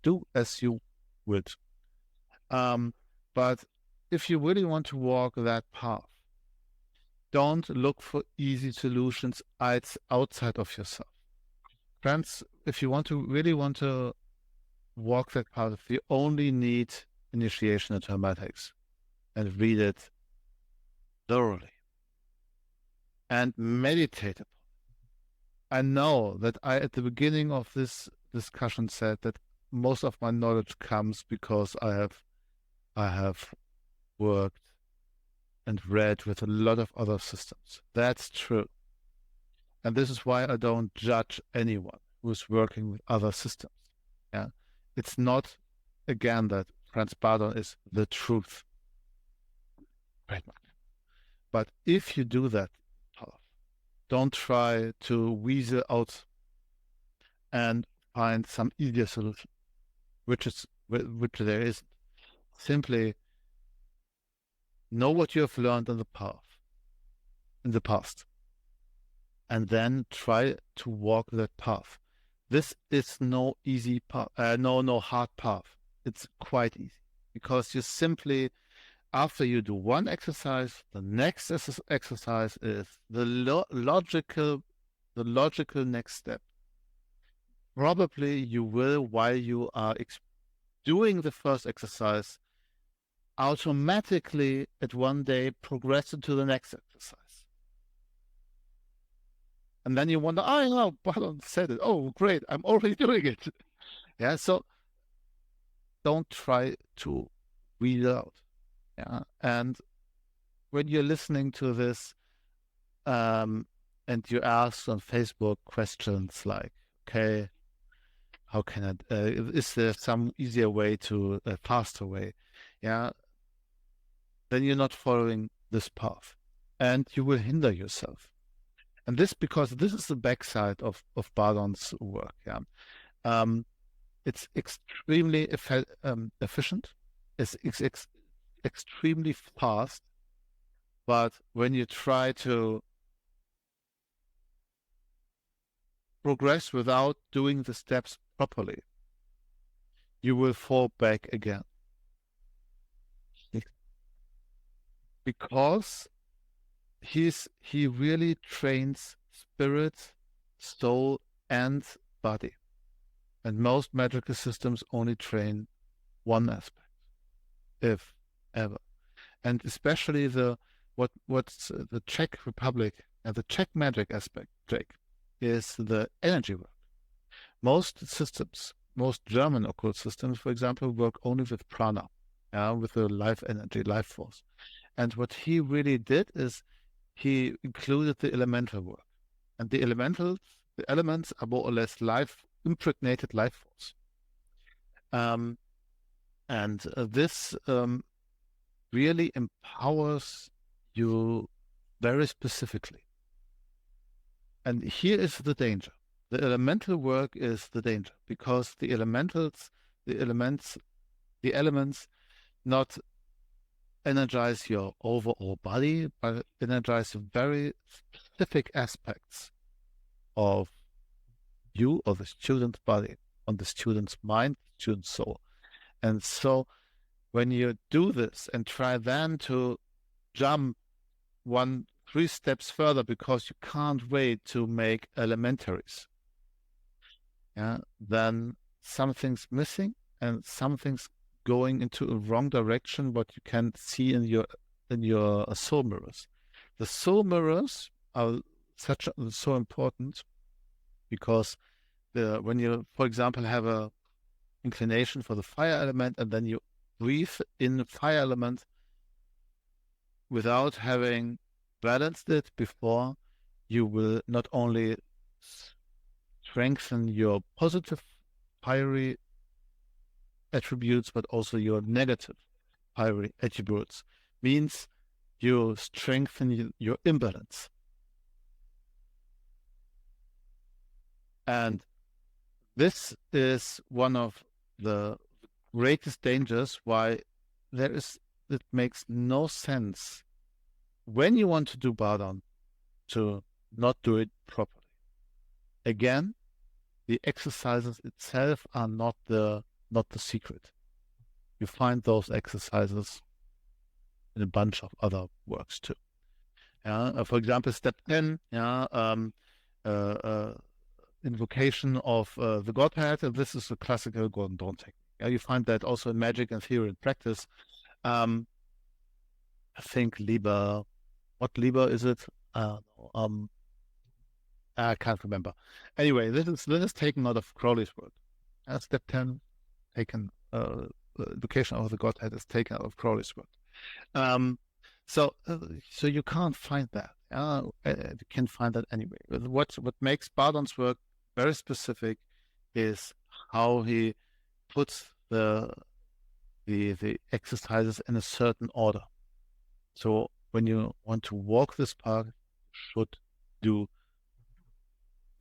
Do as you would. But if you really want to walk that path, don't look for easy solutions outside of yourself. Friends, if you really want to walk that path, you only need initiation into Hermetics and read it thoroughly and meditate upon it. I know that I, at the beginning of this discussion, said that most of my knowledge comes because I have worked and read with a lot of other systems. That's true. And this is why I don't judge anyone who's working with other systems. Yeah. It's not, again, that Franz Bardon is the truth. Right. But if you do that, don't try to weasel out and find some easier solution, which there isn't. Simply know what you have learned in the past, and then try to walk that path. This is no easy path, no hard path. It's quite easy because you simply, after you do one exercise, the next exercise is the logical next step. Probably you will, while you are doing the first exercise, automatically at one day progress into the next exercise. And then you wonder, oh, no, Bardon said it. Oh, great, I'm already doing it. Yeah, so don't try to weed out. Yeah, and when you're listening to this, and you ask on Facebook questions like, okay, how can I, is there some easier way to, a faster way? Yeah, then you're not following this path and you will hinder yourself. And because this is the backside of Bardon's work. Yeah, it's extremely efficient. It's extremely fast. But when you try to progress without doing the steps properly, you will fall back again. Because he really trains spirit, soul, and body. And most magical systems only train one aspect, if ever. And especially what's the Czech Republic and the Czech magic aspect, is the energy work. Most systems, most German occult systems, for example, work only with prana, with the life energy, life force. And what he really did is he included the elemental work. And the elements are more or less impregnated life force. And this really empowers you very specifically. And here is the danger. The elemental work is the danger, because the elements not energize your overall body, but energize very specific aspects of you or the student's body, on the student's mind, student's soul. And so when you do this and try then to jump 3 steps further, because you can't wait to make elementaries, then something's missing and something's going into a wrong direction, what you can see in your soul mirrors. The soul mirrors are so important, because when you, for example, have a inclination for the fire element, and then you breathe in the fire element without having balanced it before, you will not only strengthen your positive fiery attributes, but also your negative fiery attributes. Means you strengthen your imbalance. And this is one of the greatest dangers, why it makes no sense when you want to do Bardon to not do it properly. Again, the exercises itself are not the secret. You find those exercises in a bunch of other works too. For example, step 10, invocation of the Godhead, and this is a classical Gordon Dawn technique. You find that also in magic and theory and practice. I think Liber, what Liber is it? I can't remember. Anyway, this is taken out of Crowley's work. Step 10, taken, invocation of the Godhead is taken out of Crowley's work. So you can't find that. You can find that anyway. What makes Bardon's work very specific is how he puts the exercises in a certain order. So when you want to walk this path, you should do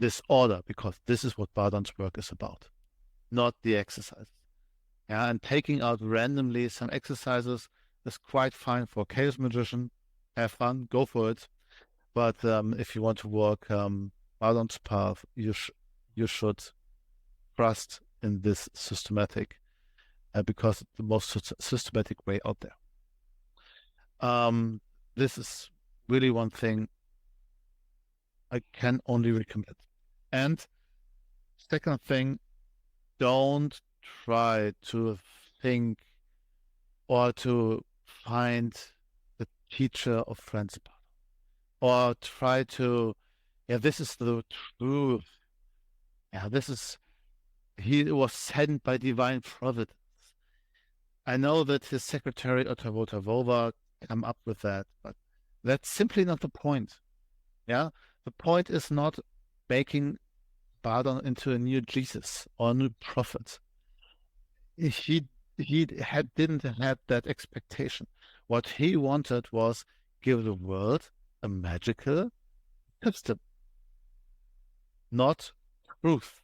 this order, because this is what Bardon's work is about, not the exercises. And taking out randomly some exercises is quite fine for a chaos magician. Have fun, go for it. But if you want to walk Bardon's path, you should trust in this systematic, because it's the most systematic way out there. This is really one thing I can only recommend. And second thing, don't try to think or to find the teacher of Franz Bardon, or try to, this is the truth. He was sent by divine providence. I know that his secretary Otavova come up with that, but that's simply not the point. The point is not making Bardon into a new Jesus or a new prophet. He didn't have that expectation. What he wanted was give the world a magical system, not truth.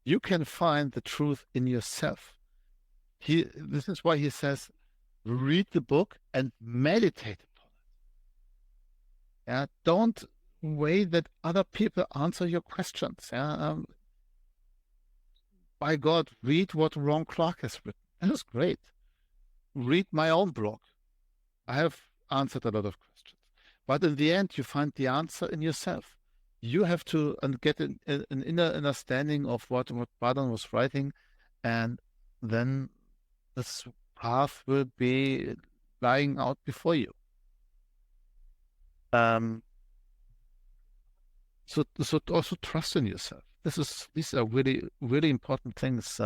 You can find the truth in yourself. This is why he says, read the book and meditate upon it. Don't wait that other people answer your questions. By God, read what Ron Clark has written. That is great. Read my own blog. I have answered a lot of questions. But in the end, you find the answer in yourself. You have to get an inner understanding of what Bardon was writing, and then this path will be lying out before you. So also trust in yourself. These are really, really important things.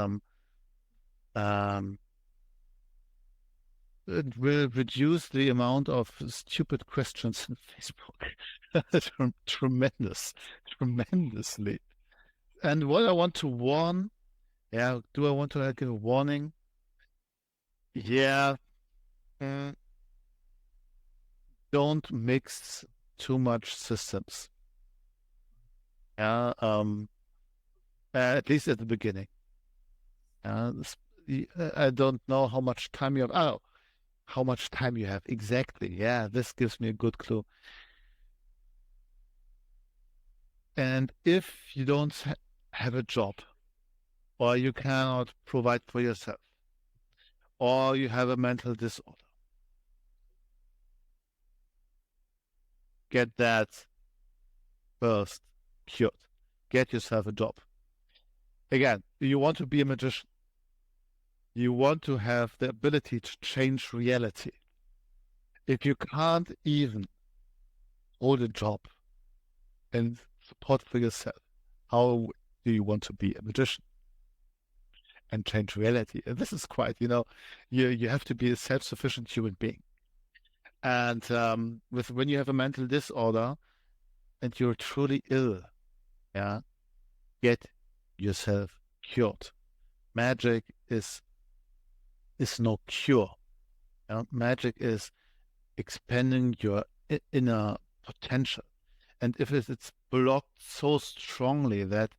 It will reduce the amount of stupid questions on Facebook tremendously. And what I want to warn Yeah. Do I want to give a warning? Yeah. mm, Don't mix too much systems. Yeah. At least at the beginning. I don't know how much time you have. Oh, how much time you have exactly. Yeah, this gives me a good clue. And if you don't have a job, or you cannot provide for yourself, or you have a mental disorder, get that first cured. Get yourself a job. Again, you want to be a magician. You want to have the ability to change reality. If you can't even hold a job and support for yourself, how do you want to be a magician and change reality? And this is quite, you have to be a self-sufficient human being. And when you have a mental disorder and you're truly ill, yeah, get yourself cured. Magic is no cure. Magic is expanding your inner potential. And if it's blocked so strongly that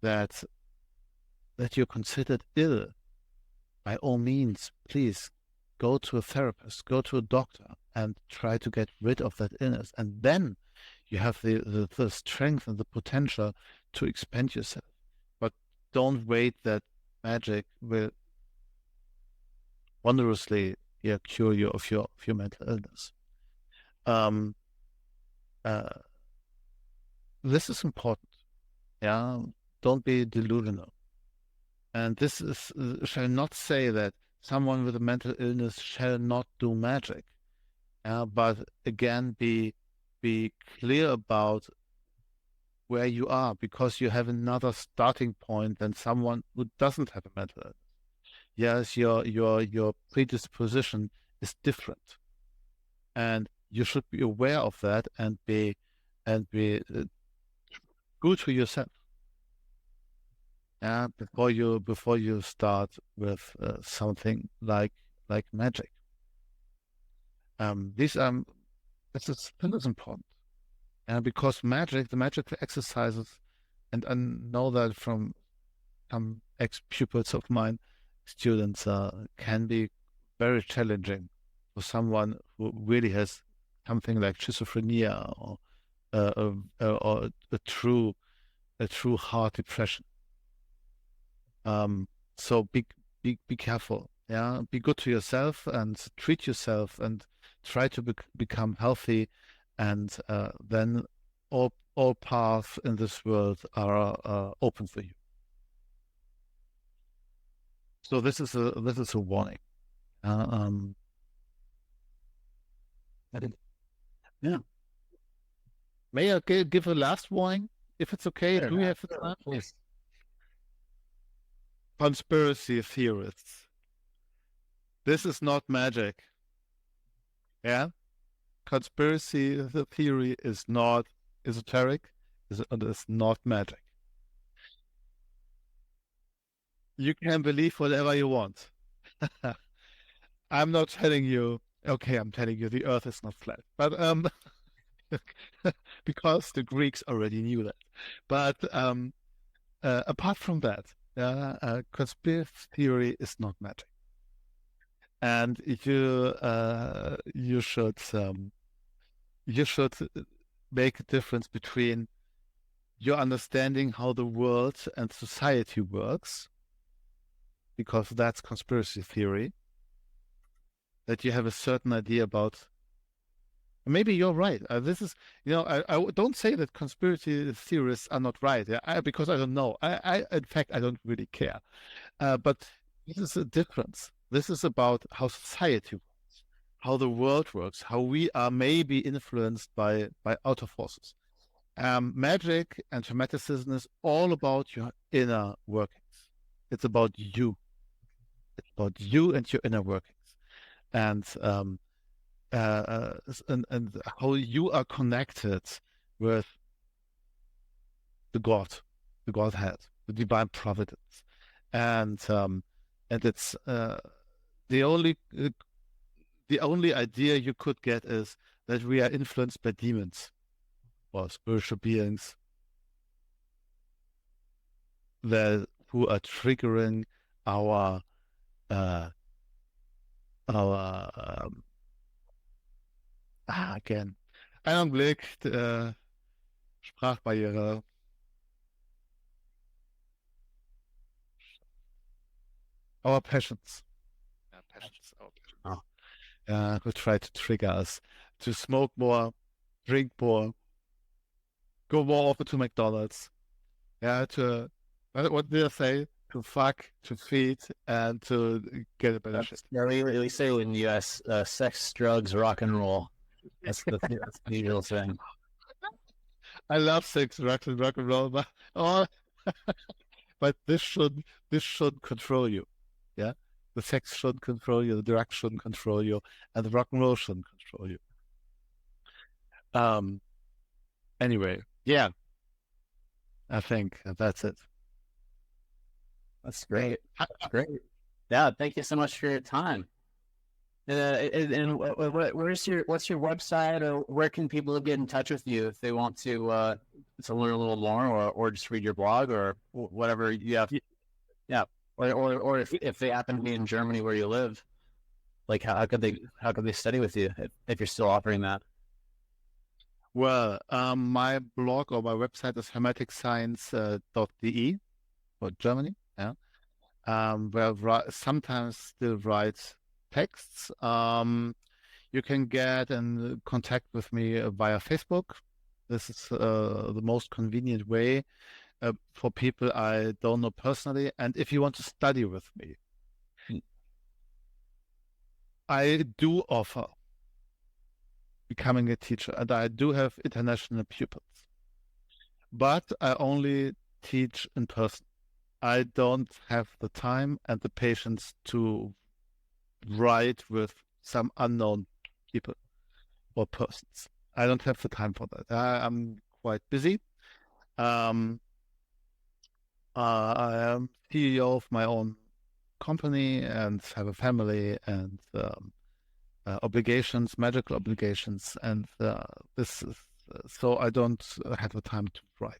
that you're considered ill, by all means, please go to a therapist, go to a doctor, and try to get rid of that illness. And then you have the strength and the potential to expand yourself. But don't wait that magic will wondrously cure you of your mental illness. Um, uh, this is important. Yeah, don't be delusional. And this is shall not say that someone with a mental illness shall not do magic. But again, be clear about where you are, because you have another starting point than someone who doesn't have a mental illness. Yes, your predisposition is different, and you should be aware of that and be good to yourself. Before you start with something like magic. These this is important, because the magic exercises, and I know that from some ex-pupils of mine, students, can be very challenging for someone who really has something like schizophrenia or a true hard depression. So be careful. Yeah, be good to yourself and treat yourself and try to become healthy, and then all paths in this world are open for you. So this is a warning. Uh, um, yeah. May I give a last warning, if it's okay? Sure, Do we have the time? please. Conspiracy theorists. This is not magic. Yeah. Conspiracy theory is not esoteric. It's not magic. You can believe whatever you want. I'm not telling you. Okay, I'm telling you the Earth is not flat, but because the Greeks already knew that. But apart from that, conspiracy theory is not magic, and you should make a difference between your understanding how the world and society works, because that's conspiracy theory, that you have a certain idea about. Maybe you're right. This is, I don't say that conspiracy theorists are not right. Yeah, because I don't know. In fact, I don't really care. But this is a difference. This is about how society works, how the world works, how we are maybe influenced by outer forces. Magic and Hermeticism is all about your inner workings. It's about you. It's about you and your inner workings, and and how you are connected with the God, the Godhead, the divine providence. and it's the only idea you could get is that we are influenced by demons or spiritual beings who are triggering our again. Einen Augenblick, Sprachbarriere. Our passions. Yeah, passions. Our passions. Oh. Who try to trigger us to smoke more, drink more, go more often to McDonald's. Yeah, what did I say? To fuck, to feed, and to get a better shit. Yeah, we say in the U.S., sex, drugs, rock and roll. That's the usual thing. I love sex, rock and roll, but but this should control you. Yeah, the sex should control you, the drugs shouldn't control you, and the rock and roll shouldn't control you. Anyway, yeah, I think that's it. That's great. That's great. Yeah, thank you so much for your time. And what's your website, or where can people get in touch with you if they want to learn a little more, or just read your blog, or whatever you have? Yeah, or if they happen to be in Germany where you live, like how could they study with you if you're still offering that? Well, my blog or my website is hermeticscience.de for Germany. Yeah, where I sometimes still write texts. You can get in contact with me via Facebook. This is the most convenient way for people I don't know personally. And if you want to study with me, I do offer becoming a teacher, and I do have international pupils. But I only teach in person. I don't have the time and the patience to write with some unknown people or persons. I don't have the time for that. I'm quite busy. I am CEO of my own company and have a family and obligations, magical obligations, and this is so I don't have the time to write.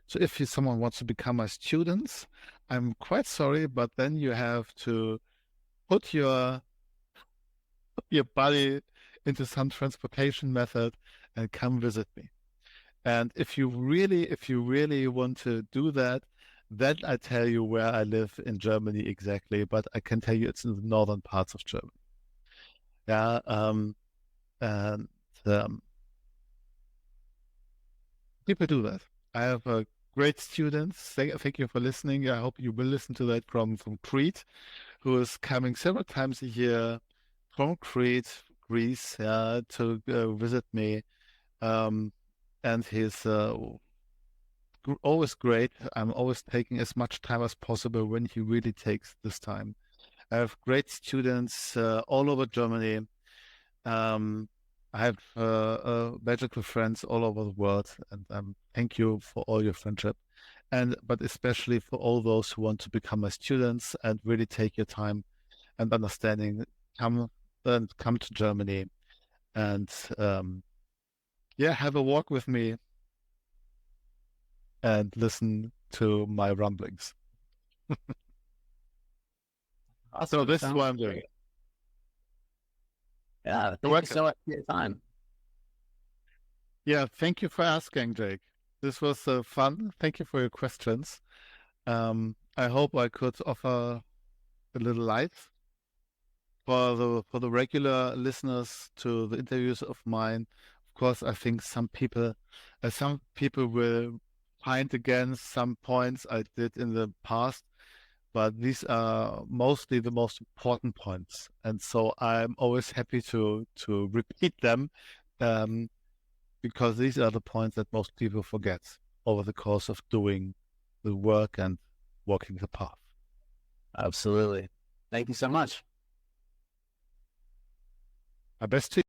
So if someone wants to become my students, I'm quite sorry, but then you have to put your body into some transportation method and come visit me. And if you really want to do that, then I tell you where I live in Germany exactly, but I can tell you it's in the northern parts of Germany. Yeah, and people do that. I have great students. Thank you for listening. I hope you will listen to that from Crete, who is coming several times a year from Crete, Greece, to visit me. And he's always great. I'm always taking as much time as possible when he really takes this time. I have great students all over Germany. I have magical friends all over the world, and thank you for all your friendship, but especially for all those who want to become my students and really take your time and understanding. Come to Germany, and have a walk with me and listen to my rumblings. Awesome. So this is what I'm doing. Yeah, thank you so much for your time. Yeah, thank you for asking, Jake. This was fun. Thank you for your questions. I hope I could offer a little light for the regular listeners to the interviews of mine. Of course, I think some people will find again some points I did in the past, but these are mostly the most important points, and so I'm always happy to repeat them, because these are the points that most people forget over the course of doing the work and walking the path. Absolutely. Thank you so much. My best to you.